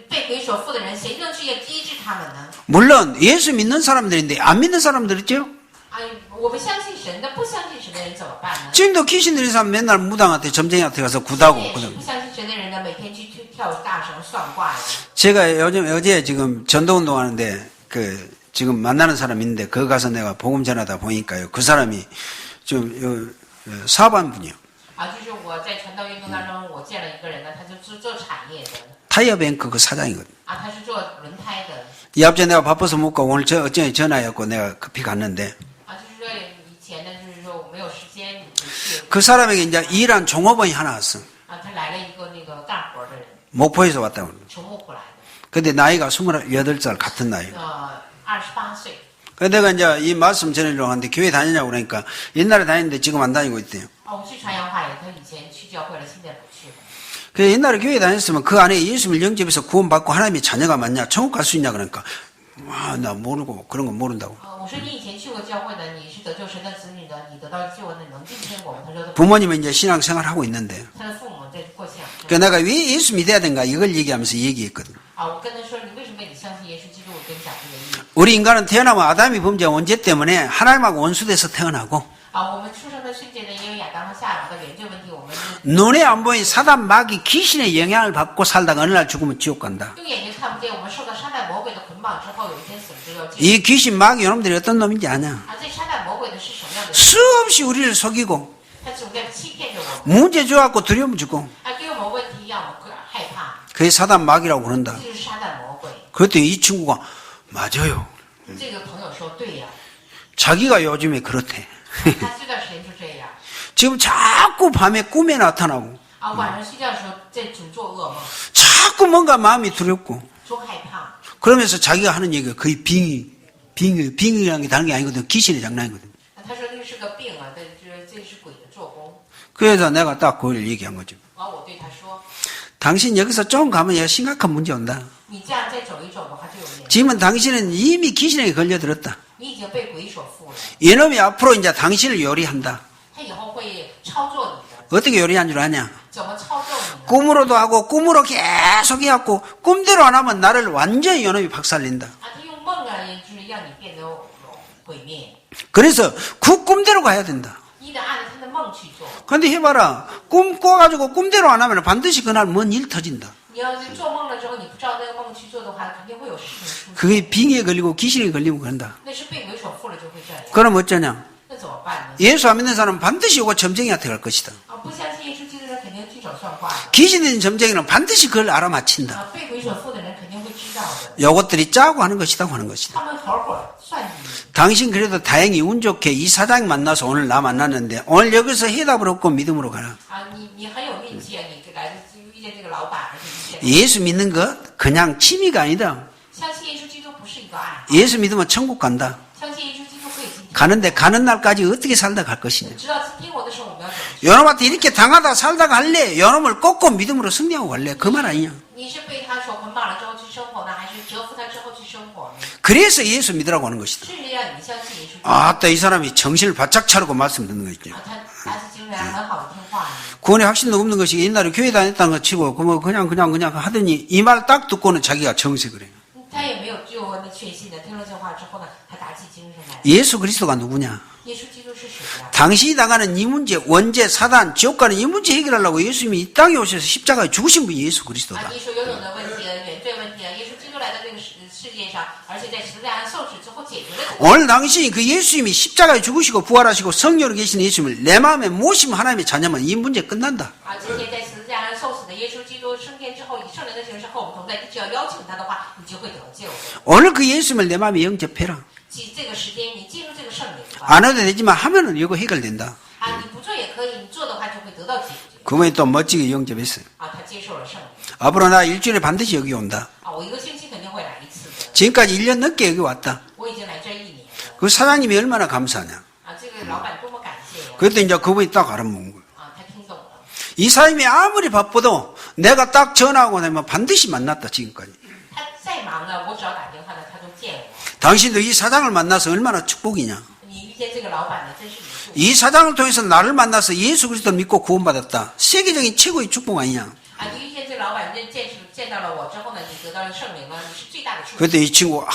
Speaker 2: 被鬼所附的人，谁能去医治他们呢？
Speaker 1: 물론 예수 믿는 사람들인데 안 믿는 사람들 있죠?
Speaker 2: 啊，我们相信神的，不相信神的人怎么办呢？
Speaker 1: 지금도 귀신 들린 사람 맨날 무당한테 점쟁이한테 가서 구다고
Speaker 2: 也是
Speaker 1: 그러고.
Speaker 2: 不相信神的人呢，每天去跳大绳算卦呀。
Speaker 1: 제가 어제 지금 전도운동 하는데 지금 만나는 사람 있는데 거기 가서 내가 복음 전하다 보니까요. 그 사람이 좀 사반분이요.
Speaker 2: 啊，就是我在传道运动当中，我见了一个人呢，他就是做产业的，
Speaker 1: 타이어뱅크 그 사장이거든.
Speaker 2: 啊，他是做轮胎的，
Speaker 1: 이 앞전에 내가 바빠서 못 가고 오늘 어제 전화였고 내가 급히 갔는데
Speaker 2: 啊，就是说以前呢，就是说我没有时间你去，
Speaker 1: 그 사람에게 이제 일한 종업원이 하나 왔어.
Speaker 2: 啊，他来了一个那个干活的人，
Speaker 1: 목포에서 왔다고.
Speaker 2: 从木浦来的，
Speaker 1: 근데 나이가 28살 같은 나이.
Speaker 2: 28岁。
Speaker 1: 그래서 내가 이제 이 말씀 전해주려고 하는데 교회 다니냐고 그러니까 옛날에 다녔는데 지금 안 다니고 있대요.
Speaker 2: 啊，我去传扬话也，他以前去教会了，现在不去了。
Speaker 1: 그 옛날에 교회 다녔으면 그 안에 예수 믿는 영접에서 구원받고 하나님의 자녀가 맞냐? 천국 갈 수 있냐? 그러니까 와, 나 모르고 그런 거 모른다고.
Speaker 2: 啊，我说你以前去过教会的，你是得救神的子女的，你得到救恩的，能进天国吗？他说
Speaker 1: 부모님은 이제 신앙생활 하고 있는데
Speaker 2: 他的父母在过信仰。
Speaker 1: 그 내가 왜 예수 믿어야 된가 이걸 얘기하면서 얘기했거든.
Speaker 2: 啊，我跟他说，你为什么你相信耶稣基督？我跟你讲这个意义。
Speaker 1: 우리 인간은 태어나면 아담이 범죄 원죄 때문에 하나님하고 원수돼서 태어나고
Speaker 2: 啊，我们出生的瞬间呢，因为亚当和夏娃的原罪问题，我们是
Speaker 1: 눈에 안 보인 사단 마귀 귀신의 영향을 받고 살다가 어느 날 죽으면 지옥 간다.
Speaker 2: 用眼睛看不见，我们受到撒旦魔鬼的捆绑之后，有一天死了就要进。
Speaker 1: 이 귀신 마귀 여러분들이 어떤 놈인지 아냐?
Speaker 2: 啊，这撒旦魔鬼的是什么样的人？
Speaker 1: 수없이 우리를 속이고
Speaker 2: 他总在欺骗着我们，
Speaker 1: 문제 줘갖고 두려움 주고
Speaker 2: 啊，给我们问题让我们害怕，
Speaker 1: 그게 사단 마귀라고 그런다.
Speaker 2: 这就是撒旦魔鬼。
Speaker 1: 그랬더니 이 친구가 맞아요.
Speaker 2: 这个朋友说对呀，
Speaker 1: 자기가 요즘에 그렇대.
Speaker 2: 他这段时间就这样。
Speaker 1: 지금 자꾸 밤에 꿈에 나타나고
Speaker 2: 啊，晚上睡觉的时候在总做噩梦，
Speaker 1: 자꾸 뭔가 마음이 두렵고
Speaker 2: 总害怕。
Speaker 1: 그러면서 자기가 하는 얘기가 거의 빙의라는 게 다른 게 아니거든. 귀신의 장난이거든.
Speaker 2: 啊他说那个是个病啊，这是鬼的做工。
Speaker 1: 그래서 내가 딱 그걸 얘기한 거죠.
Speaker 2: 完，我对他说，
Speaker 1: 당신 여기서 좀 가면 얘가 심각한 문제 온다.
Speaker 2: 你这样再走一走的话，就有点，
Speaker 1: 지금은 당신은 이미 귀신에게 걸려들었다.
Speaker 2: 你已经被鬼所附了。
Speaker 1: 이놈이 앞으로 이제 당신을 요리한다.
Speaker 2: 他以后会操作你的，
Speaker 1: 어떻게 요리한 줄 아냐?
Speaker 2: 怎么操作你呢？
Speaker 1: 꿈으로도 하고 꿈으로 계속 해갖고 꿈대로 안 하면 나를 완전히 이놈이 박살낸다.
Speaker 2: 啊，他用梦啊，也就是让你变得毁灭。
Speaker 1: 그래서 그 꿈대로 가야 된다.
Speaker 2: 你得按照他的梦去做。
Speaker 1: 근데 해봐라. 꿈 꿔가지고 꿈대로 안 하면 반드시 그날 뭔 일 터진다.
Speaker 2: 你要是做梦了之后，你不照那个梦去做的话，肯定会有事情出现。
Speaker 1: 그게 빙에 걸리고 귀신에 걸리면 그런다.
Speaker 2: 那是被鬼所附了就会这样。
Speaker 1: 그럼 어쩌냐?
Speaker 2: 那怎么办呢？
Speaker 1: 예수 안 믿는 사람은 반드시 요거 점쟁이한테 갈 것이다.
Speaker 2: 啊，不相信耶稣基督的人肯定去找算卦的。
Speaker 1: 귀신 들린 점쟁이는 반드시 그걸 알아맞힌다.
Speaker 2: 啊，被鬼所附的人肯定会知道的。
Speaker 1: 요것들이 짜고 하는 것이다 하는 것이다.
Speaker 2: 他们合伙算计。
Speaker 1: 당신 그래도 다행히 운 좋게 이 사장 만나서 오늘 나 만났는데 오늘 여기서 해답을 얻고 믿음으로 가라.
Speaker 2: 啊，你很有运气啊！你来遇见这个老板，而且遇见。
Speaker 1: 예수 믿는 것 그냥 취미가 아니다.
Speaker 2: 相信耶稣基督不是一个爱好，
Speaker 1: 예수 믿으면 천국 간다.
Speaker 2: 相信耶稣基督可以进天。
Speaker 1: 가는데 가는 날까지 어떻게 살다 갈 것이냐.
Speaker 2: 直到天国的时候，我们要怎么去？
Speaker 1: 요놈한테 이렇게 당하다 살다 갈래? 요놈을 꺾고 믿음으로 승리하고 갈래? 그 말 아니냐.
Speaker 2: 你是被他所捆绑了之后去生活呢，还是折服他之后去生活呢？
Speaker 1: 그래서 예수 믿으라고 하는 것이다.
Speaker 2: 是让你相信耶稣基督。
Speaker 1: 아따 이 사람이 정신을 바짝 차리고 말씀 듣는 거 있죠.
Speaker 2: 啊，他是精神很好的听话呢。
Speaker 1: 구원에 확신도 없는 것이 옛날에 교회 다녔다는 거 치고 뭐 그냥 하더니 이 말 딱 듣고는 자기가 정색을 해요.
Speaker 2: 他也没有救恩的确信的，听了这话之后呢，他打起精神来。
Speaker 1: 예수 그리스도가 누구냐?
Speaker 2: 耶稣基督是谁呀？
Speaker 1: 당신이 당하는 이 문제, 원죄, 사단, 지옥 가는 이 문제 해결하려고 예수님이 이 땅에 오셔서 십자가에 죽으신 분이 예수
Speaker 2: 啊，
Speaker 1: 그리스도다.
Speaker 2: 你所拥有的问题、原罪问题啊，耶稣基督来到这个世界上，而且在十字架上受死之后解决了这个。
Speaker 1: 오늘 당신이 그 예수님이 십자가에 죽으시고 부활하시고 성령으로 계신 예수님을 내 마음에 모시면 하나님의 자녀면 이 문제 끝난다.
Speaker 2: 啊，今天在十字架上受死的耶稣基督升天之后，以圣灵的形式和我们同在，你只要邀请他的话，你就会得救的。
Speaker 1: 오늘 그 예수님을 내 마음에 영접해라.
Speaker 2: 这个时间，你进入这个圣灵吧。
Speaker 1: 안 해도 되지만 하면은 이거 해결된다.
Speaker 2: 啊，你不做也可以，你做的话就会得到解决。
Speaker 1: 그분이 또 멋지게 영접했어요.
Speaker 2: 啊，他接受了圣灵。
Speaker 1: 앞으로 나 일주일에 반드시 여기 온다.
Speaker 2: 啊，我一个星期肯定会来一次的。
Speaker 1: 지금까지 1년 넘게 여기 왔다.
Speaker 2: 我已经来这1年了。
Speaker 1: 그 사장님이 얼마나 감사하냐.
Speaker 2: 啊，这个老板多么感谢呀！
Speaker 1: 그때 이제 그분이 딱 알아먹은 거예요.
Speaker 2: 啊，他听懂了。
Speaker 1: 이 사장님이 아무리 바빠도 내가 딱 전화하고 나면 반드시 만났다 지금까지.
Speaker 2: 他再忙呢，我只要打电话呢，他都见我。
Speaker 1: 당신도 이 사장을 만나서 얼마나 축복이냐.
Speaker 2: 你遇见这个老板呢，真是你祝福。
Speaker 1: 이 사장을 통해서 나를 만나서 예수 그리스도를 믿고 구원받았다. 세계적인 최고의 축복 아니냐.
Speaker 2: 啊，你遇见这个老板见到了我之后呢，你得到了圣灵了，你是最大的祝福。
Speaker 1: 그때 이 친구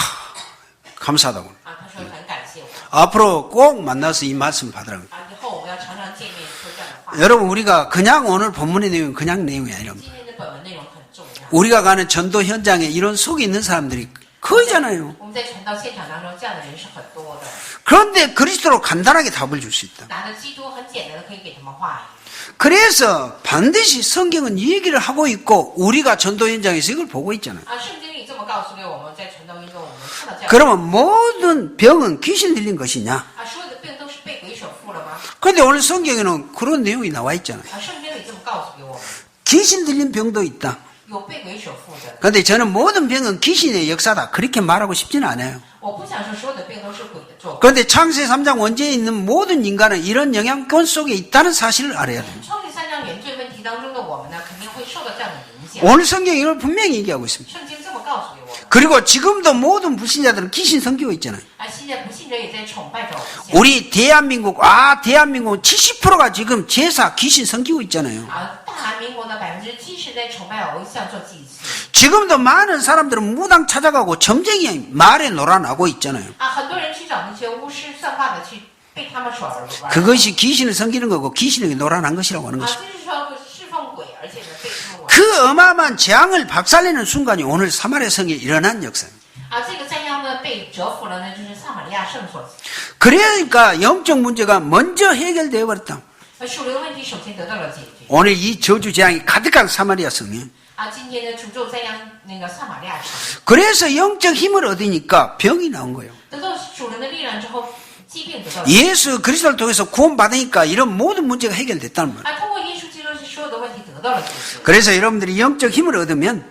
Speaker 1: 감사하다고.
Speaker 2: 啊，他说很感谢我。
Speaker 1: 앞으로 꼭 만나서 이 말씀 받으라고.
Speaker 2: 啊，以后我们要常常见面说这样的话。
Speaker 1: 여러분 우리가 그냥 오늘 본문의 내용은 그냥 내용이 아니라
Speaker 2: 今天的本文内容很重要。
Speaker 1: 우리가 가는 전도 현장에 이런 속에 있는 사람들이 거의잖아요.
Speaker 2: 我们在传道现场当中，这样的人是很多的。
Speaker 1: 그런데 그리스도로 간단하게 답을 줄 수 있다.
Speaker 2: 拿着基督很简单的可以给他们话语。
Speaker 1: 그래서 반드시 성경은 이 얘기를 하고 있고 우리가 전도 현장에서 이걸 보고 있잖아요.
Speaker 2: 啊，圣经里这么告诉给我们，在传道运动我们看到这样。
Speaker 1: 그러면 모든 병은 귀신 들린 것이냐?
Speaker 2: 啊，所有的病都是被鬼所附了吗？
Speaker 1: 그런데 오늘 성경에는 그런 내용이 나와 있잖아요.
Speaker 2: 啊，圣经里这么告诉给我们，
Speaker 1: 귀신 들린 병도 있다.
Speaker 2: 有被鬼所附的。
Speaker 1: 그런데 저는 모든 병은 귀신의 역사다. 그렇게 말하고 싶지는 않아요.
Speaker 2: 我不想说所有的病都是鬼的作为。
Speaker 1: 그런데 창세 3장 원죄에 있는 모든 인간은 이런 영향권 속에 있다는 사실을 알아야 돼요.
Speaker 2: 创立3章原罪问题当中的我们呢，肯定会受到这样的影响。
Speaker 1: 오늘 성경이 이걸 분명히 얘기하고 있습니다.
Speaker 2: 圣经这么告诉给我们。
Speaker 1: 그리고 지금도 모든 불신자들은 귀신 섬기고 있잖아요.
Speaker 2: 啊，现在不信者也在崇拜着偶像。
Speaker 1: 우리 대한민국은 70%가 지금 제사 귀신 섬기고 있잖아요.
Speaker 2: 啊，大韩民国呢，70%在崇拜偶像做祭祀。
Speaker 1: 지금도 많은 사람들은 무당 찾아가고 점쟁이 말에 놀아나고 있잖아요.
Speaker 2: 啊，很多人去找那些巫师算卦的去被他们所玩。
Speaker 1: 그것이 귀신을 섬기는 거고 귀신에게 놀아난 것이라고 하는
Speaker 2: 啊，
Speaker 1: 것입니다.
Speaker 2: 就是说侍奉鬼，而且呢被他们玩。
Speaker 1: 그 어마어마한 재앙을 박살내는 순간이 오늘 사마리아 성에 일어난 역사입니다.
Speaker 2: 啊，这个灾殃呢被折服了呢，就是撒玛利亚圣所。
Speaker 1: 그러니까 영적 문제가 먼저 해결되어 버렸다.
Speaker 2: 属灵问题首先得到了解决。
Speaker 1: 오늘 이 저주 재앙이 가득한 사마리아 성에.
Speaker 2: 啊，今天的诅咒灾殃那个撒玛利亚城，
Speaker 1: 그래서 영적 힘을 얻으니까 병이 나온 거예요.
Speaker 2: 得到属灵的力量之后，疾病得到了。
Speaker 1: 예수 그리스도를 통해서 구원받으니까 이런 모든 문제가 해결됐다는 말이에요.
Speaker 2: 啊，通过耶稣基督，所有的问题得到了解决。
Speaker 1: 그래서 여러분들이 영적 힘을 얻으면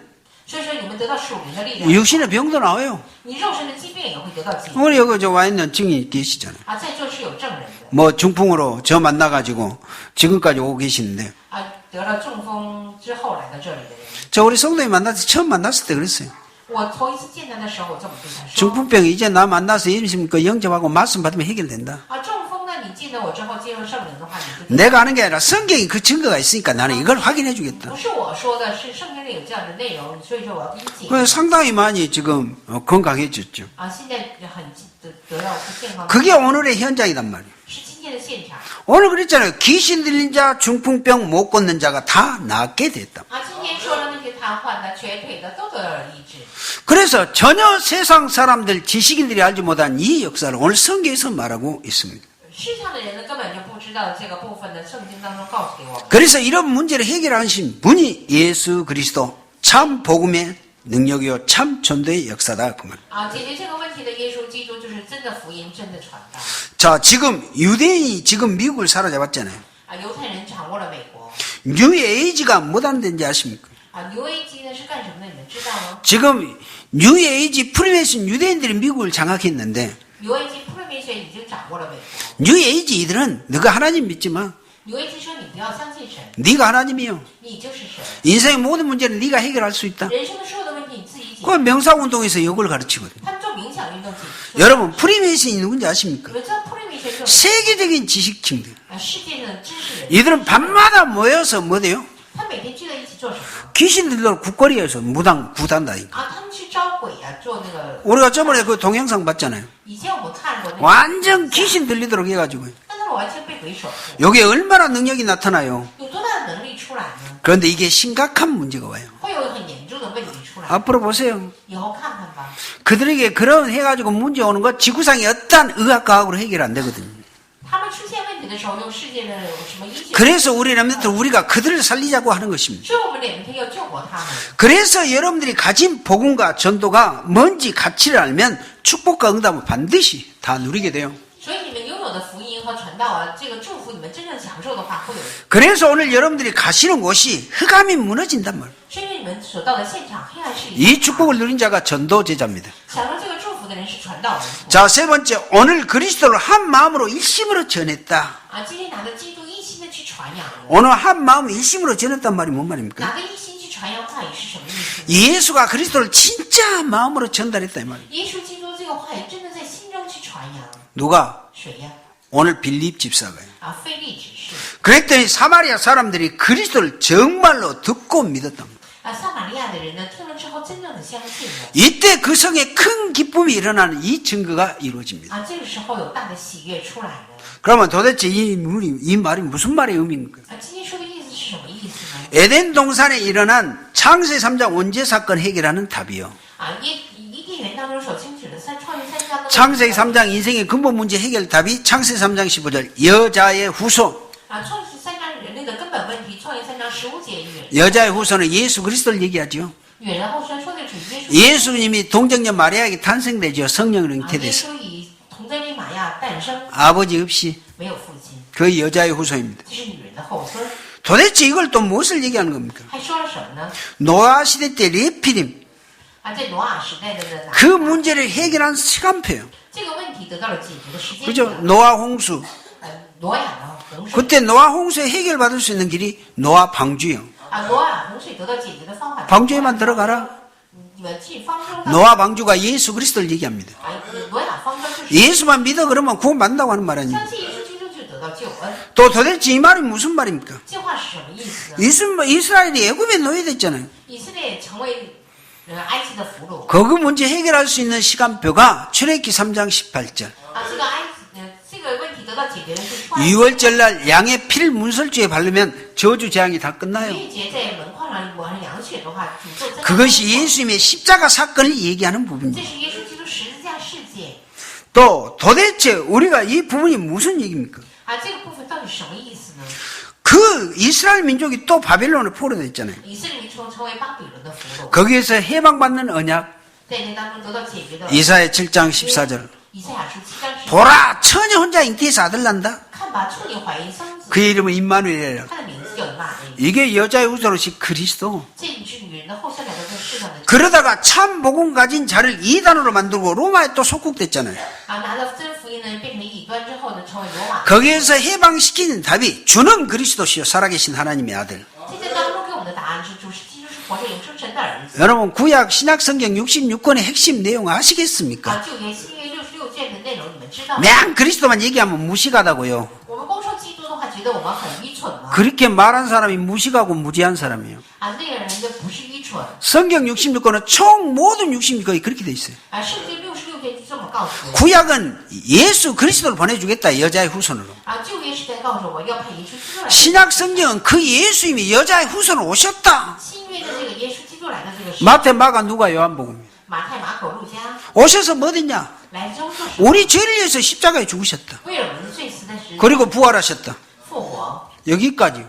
Speaker 2: 所以说，你们得到属灵的力量，
Speaker 1: 육신의 병도 나와요.
Speaker 2: 你肉身的疾病也会得到解决。
Speaker 1: 우리 여기 와 있는 증인이 계시잖아요.
Speaker 2: 啊，在座是有证人的。
Speaker 1: 뭐 중풍으로 저 만나가지고 지금까지 오고 계시는데
Speaker 2: 啊，得了中风之后来到这里的人，
Speaker 1: 저 우리 성도님 처음 만났을 때 그랬어요.
Speaker 2: 我头一次见他的时候，我这么对他说。
Speaker 1: 중풍병 이제 나 만나서 예수님께 영접하고 말씀 받으면 해결된다.
Speaker 2: 啊，中风呢，你见到我之后接受圣灵的话，你就
Speaker 1: 내가 아는 게 아니라 성경이 그 증거가 있으니까 나는 이걸 확인해 주겠다.
Speaker 2: 不是我说的，是圣经里有这样的内容，所以说我要给你解。
Speaker 1: 그래서 상당히 많이 지금 건강해졌죠.
Speaker 2: 啊，现在很得到健康，
Speaker 1: 그게 오늘의 현장이란 말이에요.
Speaker 2: 是今天天的现场。
Speaker 1: 오늘 그랬잖아요. 귀신 들린 자, 중풍병 못 걷는 자가 다 낫게 됐다.
Speaker 2: 啊，今天说了那些瘫痪的、瘸腿的都得了医治。
Speaker 1: 그래서 전혀 세상 사람들, 지식인들이 알지 못한 이 역사를 오늘 성경에서 말하고 있습니다.
Speaker 2: 世上的人呢根本就不知道这个部分的，圣经当中告诉给我们。
Speaker 1: 그래서 이런 문제를 해결하신 분이 예수 그리스도 참 복음의 능력이요 참 전도의 역사다 그 말.
Speaker 2: 啊，解决这个问题的耶稣基督就是真的福音，真的传道。
Speaker 1: 자, 지금 유대인이 지금 미국을 사로잡았잖아요.
Speaker 2: 啊，犹太人掌握了美国。
Speaker 1: 뉴에이지가 뭐한 데인지 아십니까?
Speaker 2: 啊，牛 A 基呢是干什么的？你们知道吗？
Speaker 1: 지금 뉴에이지 프리메이슨 유대인들이 미국을 장악했는데
Speaker 2: 牛 A 基普罗米学已经掌握了美国。
Speaker 1: 뉴에이지 이들은 너가 하나님 믿지 마.
Speaker 2: 牛 A 基说你不要相信神，
Speaker 1: 네가 하나님이요.
Speaker 2: 你就是神。
Speaker 1: 인생의 모든 문제는 네가 해결할 수 있다.
Speaker 2: 人生的所有的问题你自己解
Speaker 1: 그
Speaker 2: 决。
Speaker 1: 명상운동에서 이걸 가르치거든요.
Speaker 2: 他们做冥想运动解决。
Speaker 1: 여러분 프리메이슨이 누군지 아십니까?
Speaker 2: 你们知道普罗米学这种
Speaker 1: 세계적인 지식층들.
Speaker 2: 啊世界的知识人，
Speaker 1: 이들은 밤마다 모여서 뭐 돼요?
Speaker 2: 他每天聚在一起做什么？
Speaker 1: 귀신들도 국거리에서 무당 구단다니까.
Speaker 2: 啊，他们去招鬼啊，做那个。
Speaker 1: 우리가 저번에 그 동영상 봤잖아요.
Speaker 2: 以前我们看过那个，
Speaker 1: 완전 귀신 들리도록 해가지고
Speaker 2: 但他们完全被鬼守护，
Speaker 1: 여기에 얼마나 능력이 나타나요.
Speaker 2: 有多大的能力出来呢？
Speaker 1: 그런데 이게 심각한 문제가 와요.
Speaker 2: 会有很严重的问题出来。
Speaker 1: 앞으로 보세요.
Speaker 2: 以后看看吧。
Speaker 1: 그들에게 그런 해가지고 문제 오는 거 지구상의 어떠한 의학과학으로 해결 안 되거든요.
Speaker 2: 他们出现问题的时候，用世界的什么医学？
Speaker 1: 그래서 우리 람들 우리가 그들을 살리자고 하는 것입니다.
Speaker 2: 所以我们两天要救活他们。
Speaker 1: 그래서 여러분들이 가진 복음과 전도가 뭔지 가치를 알면 축복과 응답을 반드시 다 누리게 돼요.
Speaker 2: 所以你们拥有的福音和传道啊，这个祝福你们真正享受的话，会有。
Speaker 1: 그래서 오늘 여러분들이 가시는 곳이 흑암이 무너진단 말이에요.
Speaker 2: 甚至你们所到的现场，黑暗势力
Speaker 1: 이 축복을 누린 자가 전도제자입니다.
Speaker 2: 享受这个祝福的人是传道人。
Speaker 1: 자, 세 번째, 오늘 그리스도를 한 마음으로 일심으로 전했다.
Speaker 2: 啊，今天拿着基督一心的去传扬。
Speaker 1: 오늘 한 마음 일심으로 전했단 말이 뭔 말입니까?
Speaker 2: 拿着一心去传扬话语是什么意思呢？
Speaker 1: 예수가 그리스도를 진짜 마음으로 전달했다 이 말이에요.
Speaker 2: 耶稣基督这个话语真的在心中去传扬。
Speaker 1: 누가?
Speaker 2: 谁呀？
Speaker 1: 오늘 빌립 집사가요.
Speaker 2: 啊，腓利指示。
Speaker 1: 그랬더니 사마리아 사람들이 그리스도를 정말로 듣고 믿었다.
Speaker 2: 啊，撒玛利亚的人呢，听了之后真正的相信了。
Speaker 1: 이때 그 성에 큰 기쁨이 일어나는 이 증거가 이루어집니다.
Speaker 2: 啊，这个时候有大的喜悦出来了。
Speaker 1: 그러면 도대체 이 말이 무슨 말의 의미입니까?
Speaker 2: 啊，今天说的意思是什么意思呢？
Speaker 1: 에덴 동산에 일어난 창세 3장 원죄 사건 해결하는 답이요.
Speaker 2: 啊，伊甸园当中所清楚的创世三章的
Speaker 1: 창세기 3장 인생의 근본 문제 해결 답이 창세기 3장 15절 여자의 후손.
Speaker 2: 啊，创世三章人类的根本问题，创世三章15节女人。
Speaker 1: 여자의 후손은 예수 그리스도를 얘기하죠.
Speaker 2: 女人后生说的主耶稣。
Speaker 1: 예수님이 동정녀 마리아에게 탄생되죠. 성령으로
Speaker 2: 啊，耶
Speaker 1: 잉태돼서
Speaker 2: 稣以童贞女玛亚诞生，
Speaker 1: 아버지 없이
Speaker 2: 没有父亲，
Speaker 1: 그 여자의 후손입니다.
Speaker 2: 这是女人的后孙。
Speaker 1: 도대체 이걸 또 무엇을 얘기하는 겁니까?
Speaker 2: 还说了什么呢？
Speaker 1: 노아 시대 때 레피림
Speaker 2: 啊，在挪亚时代的呢，
Speaker 1: 그 문제를 해결한 시간표요.
Speaker 2: 这个问题得到了解决的时间
Speaker 1: 그죠?
Speaker 2: 表。
Speaker 1: 노아 홍수.
Speaker 2: 挪亚的洪水。
Speaker 1: 그때 노아 홍수에 해결받을 수 있는 길이 노아 방주요.
Speaker 2: 啊，挪亚洪水得到解决的方法。
Speaker 1: 방주에만 들어가라.
Speaker 2: 你们进方舟。
Speaker 1: 노아 방주가 예수 그리스도를 얘기합니다.
Speaker 2: 啊，挪亚方舟就是。
Speaker 1: 예수만 믿어 그러면 구원받는다고 하는 말 아니에요.
Speaker 2: 相信耶稣基督就得到救恩。
Speaker 1: 또 도대체 이 말이 무슨 말입니까?
Speaker 2: 这话是什么意思呢？
Speaker 1: 이스라엘이 애굽에 노예됐잖아요.
Speaker 2: 以色列成为埃及的俘虏。
Speaker 1: 그 문제 해결할 수 있는 시간표가 출애굽기 3장 18절.
Speaker 2: 啊，这个问题得到解决的是创世。
Speaker 1: 6월절날 양의 피를 문설주에 바르면 저주 재앙이 다 끝나요.
Speaker 2: 逾越节在门框上抹上羊血的话，诅咒真的。
Speaker 1: 그것이 예수님의 십자가 사건을 얘기하는
Speaker 2: 这
Speaker 1: 부분입니다.
Speaker 2: 是耶稣基督十字架事件。
Speaker 1: 또 도대체 우리가 이 부분이 무슨 얘기입니까?
Speaker 2: 啊，这个部分到底什么意思呢？
Speaker 1: 그 이스라엘 민족이 또 바벨론에 포로됐잖아요.
Speaker 2: 以色列民成为巴比伦的俘虏，
Speaker 1: 거기에서 해방받는 언약
Speaker 2: 在那当中得到解决的。
Speaker 1: 이사야 7장 14절.
Speaker 2: 以赛亚书7章10节。
Speaker 1: 보라 처녀 혼자 잉태해서 아들 난다.
Speaker 2: 看吧，处女怀孕生子，
Speaker 1: 그의 이름은 임마누엘이라.
Speaker 2: 他的名字叫以马内。
Speaker 1: 이게 여자의 후손으로시 그리스도.
Speaker 2: 这里是女人的后代来到这个世上的。
Speaker 1: 그러다가 참 복음 가진 자를 이단으로 만들고 로마에 또 속국됐잖아요.
Speaker 2: 啊，拿到真福音呢，变成异端之后呢，成为罗马。
Speaker 1: 거기에서 해방시키는 답이 주는 그리스도시요 살아계신 하나님의 아들.
Speaker 2: 在这当中给我们的答案是主是基督是活着永生神的儿子。
Speaker 1: 여러분 구약 신약 성경 66권의 핵심 내용 아시겠습니까?
Speaker 2: 啊，旧约新约66卷的内容你们知道吗？
Speaker 1: 그냥 그리스도만 얘기하면 무식하다고요.
Speaker 2: 我们光说基督的话，觉得我们很愚蠢吗？
Speaker 1: 그렇게 말한 사람이 무식하고 무지한 사람이에요.
Speaker 2: 啊，那个人就不是愚蠢。
Speaker 1: 성경 66권은 총 모든 66권이 그렇게 돼 있어요.
Speaker 2: 啊，圣经66卷就这么告诉我，
Speaker 1: 구약은 예수 그리스도를 보내주겠다, 여자의 후손으로.
Speaker 2: 旧约是在告诉我要派耶稣基督来。
Speaker 1: 신약 성경은 그 예수님이 여자의 후손으로 오셨다.
Speaker 2: 新约的这个耶稣基督来的这个时候，
Speaker 1: 마태, 마가, 누가, 요한복음.
Speaker 2: 马太、马可、路加
Speaker 1: 오셔서 뭐 됐냐?
Speaker 2: 来州做什么？
Speaker 1: 우리 죄를 위해서 십자가에 죽으셨다.
Speaker 2: 为了我们的罪死在十字架
Speaker 1: 그리고 부활하셨다.
Speaker 2: 复活，
Speaker 1: 여기까지.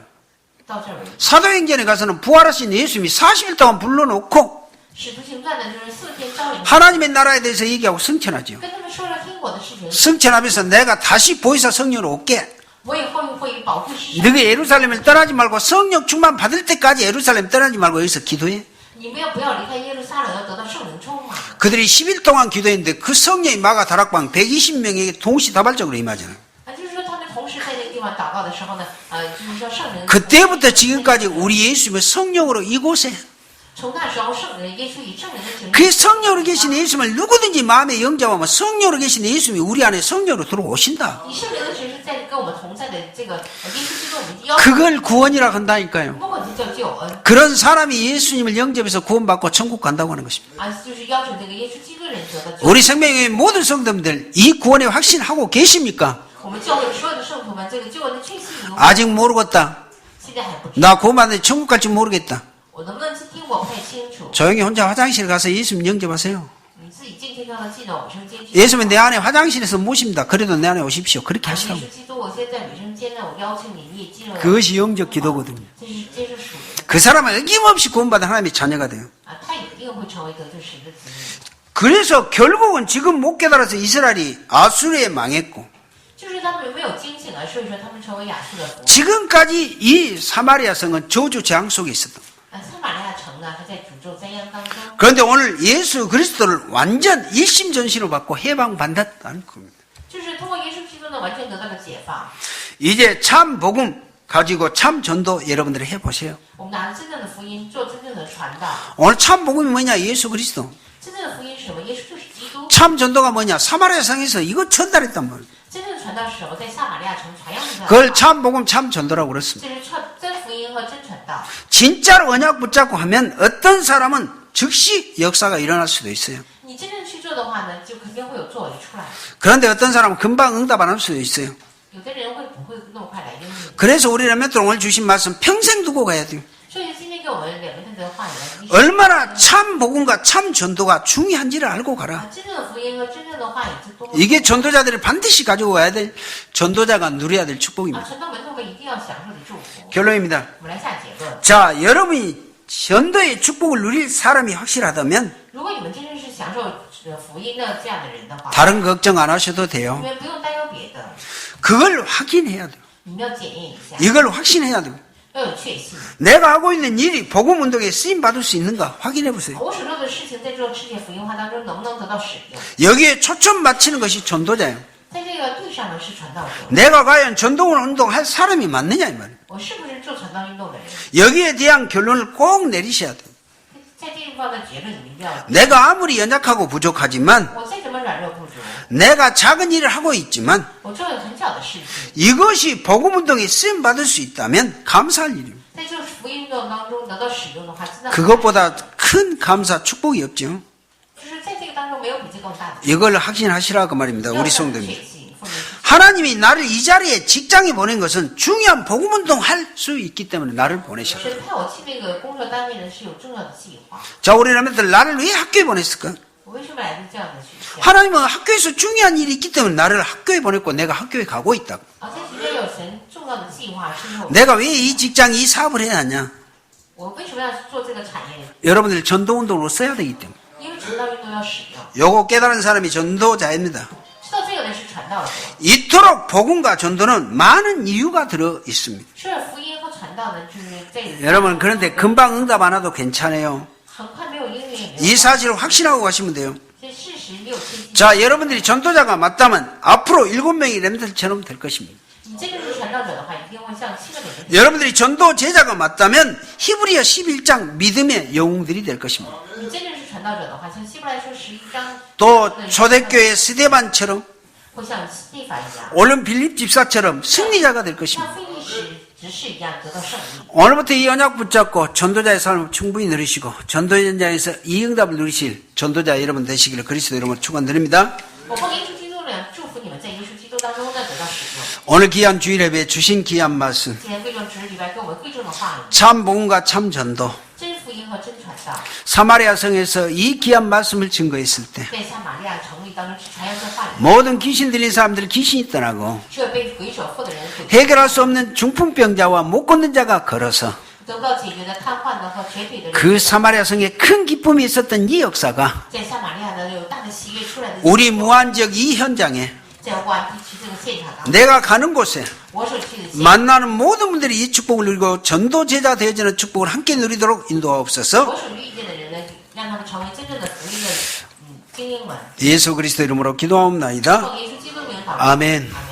Speaker 2: 到这儿为止。
Speaker 1: 사도행전에 가서는 부활하신 예수님이 40일 동안 불러놓고
Speaker 2: 使徒行传呢，就是4天招领，
Speaker 1: 하나님의 나라에 대해서 얘기하고 승천하죠.
Speaker 2: 跟他们说了天国的事情。
Speaker 1: 승천하면서 내가 다시 보혜사 성령으로 올게.
Speaker 2: 我以后会保护世上，
Speaker 1: 너희 예루살렘을 떠나지 말고 성령 충만 받을 때까지 예루살렘 떠나지 말고 여기서 기도해.
Speaker 2: 你们要不要离开耶路撒冷，要得到圣灵充满？
Speaker 1: 그들이 10일 동안 기도했는데 그 성령이 마가 다락방 120명에게 동시다발적으로 임하잖아요.
Speaker 2: 就是说他们同时在那个地方祷告的时候呢，就是说圣灵。
Speaker 1: 그때부터 지금까지 우리 예수님은 성령으로 이곳에
Speaker 2: 从那时候耶稣以圣灵的形
Speaker 1: 그
Speaker 2: 式，
Speaker 1: 성령으로 계신 예수님을 누구든지 마음에 영접하면 성령으로 계신 예수님이 우리 안에 성령으로 들어오신다.
Speaker 2: 以圣灵的形式在跟我们同在的这个耶稣基督，我们要
Speaker 1: 그걸 구원이라 한다니까요.
Speaker 2: 不过就叫救恩
Speaker 1: 그런 사람이 예수님을 영접해서 구원받고 천국 간다고 하는 것입니다.
Speaker 2: 就是要求这个耶稣基督人得到救恩。
Speaker 1: 우리 생명의 모든 성도님들 이 구원의 확신하고 계십니까?
Speaker 2: 我们教会所有的圣徒们，这个救恩的确信有，
Speaker 1: 아직 모르겠다.
Speaker 2: 现在还不知道。
Speaker 1: 나 구원받는데 천국 갈지 모르겠다.
Speaker 2: 我能不能去听我不太清楚。
Speaker 1: 조용히 혼자 화장실 가서 예수님 영접하세요.
Speaker 2: 你自己进去让他进到卫生间去。
Speaker 1: 예수님 내 안에 화장실에서 모십니다. 그래도 내 안에 오십시오. 그렇게
Speaker 2: 耶
Speaker 1: 하시라고.
Speaker 2: 稣基督，我现在在卫生间呢，我邀请你，你也进入。
Speaker 1: 그것이 영적 기도거든요.
Speaker 2: 这是接受属灵的
Speaker 1: 그 사람은 어김없이 구원받은 하나님의 자녀가 돼요.
Speaker 2: 他一定会成为得罪神的子民。
Speaker 1: 그래서 결국은 지금 못 깨달아서 이스라엘이 아수르에 망했고
Speaker 2: 就是他们没有惊醒啊，所以说他们成为亚述的国。
Speaker 1: 지금까지 이 사마리아 성은 저주 재앙 속에 있었다.
Speaker 2: 撒玛利亚城呢，还在诅咒灾殃当中。
Speaker 1: 그런데 오늘 예수 그리스도를 완전 일심전심으로 받고 해방받았다는 겁니다.
Speaker 2: 就是通过耶稣基督呢，完全得到了解放。
Speaker 1: 이제 참 복음 가지고 참 전도 여러분들이 해보세요.
Speaker 2: 我们拿着真正的福音做真正的传道。
Speaker 1: 오늘 참 복음이 뭐냐? 예수 그리스도.
Speaker 2: 真正的福音是什么？耶稣就是基督。
Speaker 1: 참 전도가 뭐냐? 사마리아 성에서 이거 전달했단 말이에요.
Speaker 2: 真正的传道是什么？在撒玛利亚城传扬的。
Speaker 1: 그걸 참 복음 참 전도라고 그랬습니다.
Speaker 2: 就是真福音和真传道。
Speaker 1: 진짜로 언약 붙잡고 하면 어떤 사람은 즉시 역사가 일어날 수도 있어요.
Speaker 2: 你真正去做的话呢，就肯定会有作为出来。
Speaker 1: 그런데 어떤 사람은 금방 응답 안 할 수도 있어요.
Speaker 2: 有的人会不会那么快来应允？
Speaker 1: 그래서 우리 렘넌트들 오늘 주신 말씀 평생 두고 가야 돼요.
Speaker 2: 所以今天给我们两个人的话语，
Speaker 1: 얼마나 참 복음과 참 전도가 중요한지를 알고 가라.
Speaker 2: 真正的福音和真正的话语是多么。
Speaker 1: 이게 전도자들이 반드시 가지고 와야 될 전도자가 누려야 될 축복입니다.
Speaker 2: 传道门徒们一定要享受的祝福。
Speaker 1: 결론입니다.
Speaker 2: 我们来下结论。
Speaker 1: 자, 여러분이 전도의 축복을 누릴 사람이 확실하다면
Speaker 2: 如果你们真正是享受福音的这样的人的话，
Speaker 1: 다른 걱정 안 하셔도
Speaker 2: 你
Speaker 1: 돼요.
Speaker 2: 们不用担忧别的，
Speaker 1: 그걸 확인해야 돼요.
Speaker 2: 你们要检验一下，
Speaker 1: 이걸 확신해야 돼요.
Speaker 2: 要有确信。
Speaker 1: 내가 하고 있는 일이 복음 운동에 쓰임 받을 수 있는가 확인해 보세요.
Speaker 2: 我所做的事情在这种世界福音化当中能不能得到使用？
Speaker 1: 여기에 초점 맞추는 것이 전도자예요.
Speaker 2: 在这个对上呢是传道者，
Speaker 1: 내가 과연 전도 운동할 사람이 맞느냐 이 말이에요.
Speaker 2: 我是不是做传道运动的人？
Speaker 1: 여기에 대한 결론을 꼭 내리셔야 돼요.
Speaker 2: 在这地方的结论你们一定要。
Speaker 1: 내가 아무리 연약하고 부족하지만
Speaker 2: 我再怎么软弱不足，
Speaker 1: 내가 작은 일을 하고 있지만
Speaker 2: 我做了很小的事情，
Speaker 1: 이것이 복음 운동에 쓰임 받을 수 있다면 감사할 일입니다.
Speaker 2: 在这个福音运动当中得到使用的话，真的
Speaker 1: 그것보다 큰 감사 축복이 없죠.
Speaker 2: 就是在这个当中没有比这更大的。
Speaker 1: 이걸 확신하시라 그 말입니다.
Speaker 2: 要
Speaker 1: 우리
Speaker 2: 有
Speaker 1: 성도님.
Speaker 2: 确信，奉耶稣
Speaker 1: 하나님이 나를 이 자리에 직장에 보낸 것은 중요한 복음 운동 할 수 있기 때문에 나를 보내셨다.
Speaker 2: 神派我去那个工作单位呢是有重要的计划。
Speaker 1: 자, 우리 여러분들 나를 왜 학교에 보냈을까?
Speaker 2: 我为什么来自这样的学校？
Speaker 1: 하나님은 학교에서 중요한 일이 있기 때문에 나를 학교에 보냈고 내가 학교에 가고 있다.
Speaker 2: 在学校有神重要的计划，是因为
Speaker 1: 내가 왜 이 직장, 이 사업을 해야 하냐?
Speaker 2: 我为什么要做这个产业？
Speaker 1: 여러분들 전도 운동으로 써야 되기 때문에.
Speaker 2: 因为传道运动要使用，
Speaker 1: 요거 깨달은 사람이 전도자입니다.
Speaker 2: 知道这个人是传道者。
Speaker 1: 이토록 복음과 전도는 많은 이유가 들어 있습니다.
Speaker 2: 说了福音和传道呢，就是这个
Speaker 1: 여러분 그런데 금방 응답 안 와도 괜찮아요.
Speaker 2: 很快没有应允也没有
Speaker 1: 이 사실을 확신하고 가시면 돼요.
Speaker 2: 这事实没有确信。
Speaker 1: 자, 여러분들이 전도자가 맞다면 앞으로 7명의 렘들처럼 될 것입니다.
Speaker 2: 你真正是传道者的话，一定会像7个人。
Speaker 1: 여러분들이 전도 제자가 맞다면 히브리어 11장 믿음의 영웅들이 될 것입니다.
Speaker 2: 你真正是传道者的话，像希伯来书11章，
Speaker 1: 또 초대교회 스데반처럼
Speaker 2: 会像斯蒂法一样，
Speaker 1: 오른 빌립 집사처럼 승리자가 될 것입니다.
Speaker 2: 像腓力执事一样得到胜利。
Speaker 1: 오늘부터 이 언약 붙잡고 전도자의 삶을 충분히 누리시고 전도 현장에서 이 응답을 누리실 전도자 여러분 되시기를 그리스도 이름으로 축원드립니다.
Speaker 2: 我奉耶稣基督的名祝福你们在耶稣基督当中呢得到使用。
Speaker 1: 오늘 귀한 주일예배에 주신 귀한 말씀,
Speaker 2: 今天贵重值日礼拜给我们贵重的话语，
Speaker 1: 참 복음과 참 전도,
Speaker 2: 真福音和真传道，
Speaker 1: 사마리아 성에서 이 귀한 말씀을 증거했을 때
Speaker 2: 在撒玛利亚城里当中传扬这话语，
Speaker 1: 모든 귀신 들린 사람들이 귀신이 떠나고
Speaker 2: 却被鬼所附的人鬼
Speaker 1: 해결할 수 없는 중풍병자와 못 걷는 자가 걸어서
Speaker 2: 得不到解决的瘫痪的和瘸腿的人，
Speaker 1: 그 사마리아 성에 큰 기쁨이 있었던 이 역사가
Speaker 2: 在撒玛利亚呢有大的喜悦出来的，
Speaker 1: 우리 무한지역 이 현장에
Speaker 2: 在武安地区这个现场当中，
Speaker 1: 내가 가는 곳에
Speaker 2: 我所去的现场，
Speaker 1: 만나는 모든 분들이 이 축복을 누리고 전도 제자 되어지는 축복을 함께 누리도록 인도하옵소서.
Speaker 2: 我所遇见的人呢，让他们成为真正的福音的精英们。
Speaker 1: 예수 그리스도 이름으로 기도하옵나이다.
Speaker 2: 奉耶稣基督名祷告。
Speaker 1: 아멘.
Speaker 2: 아멘。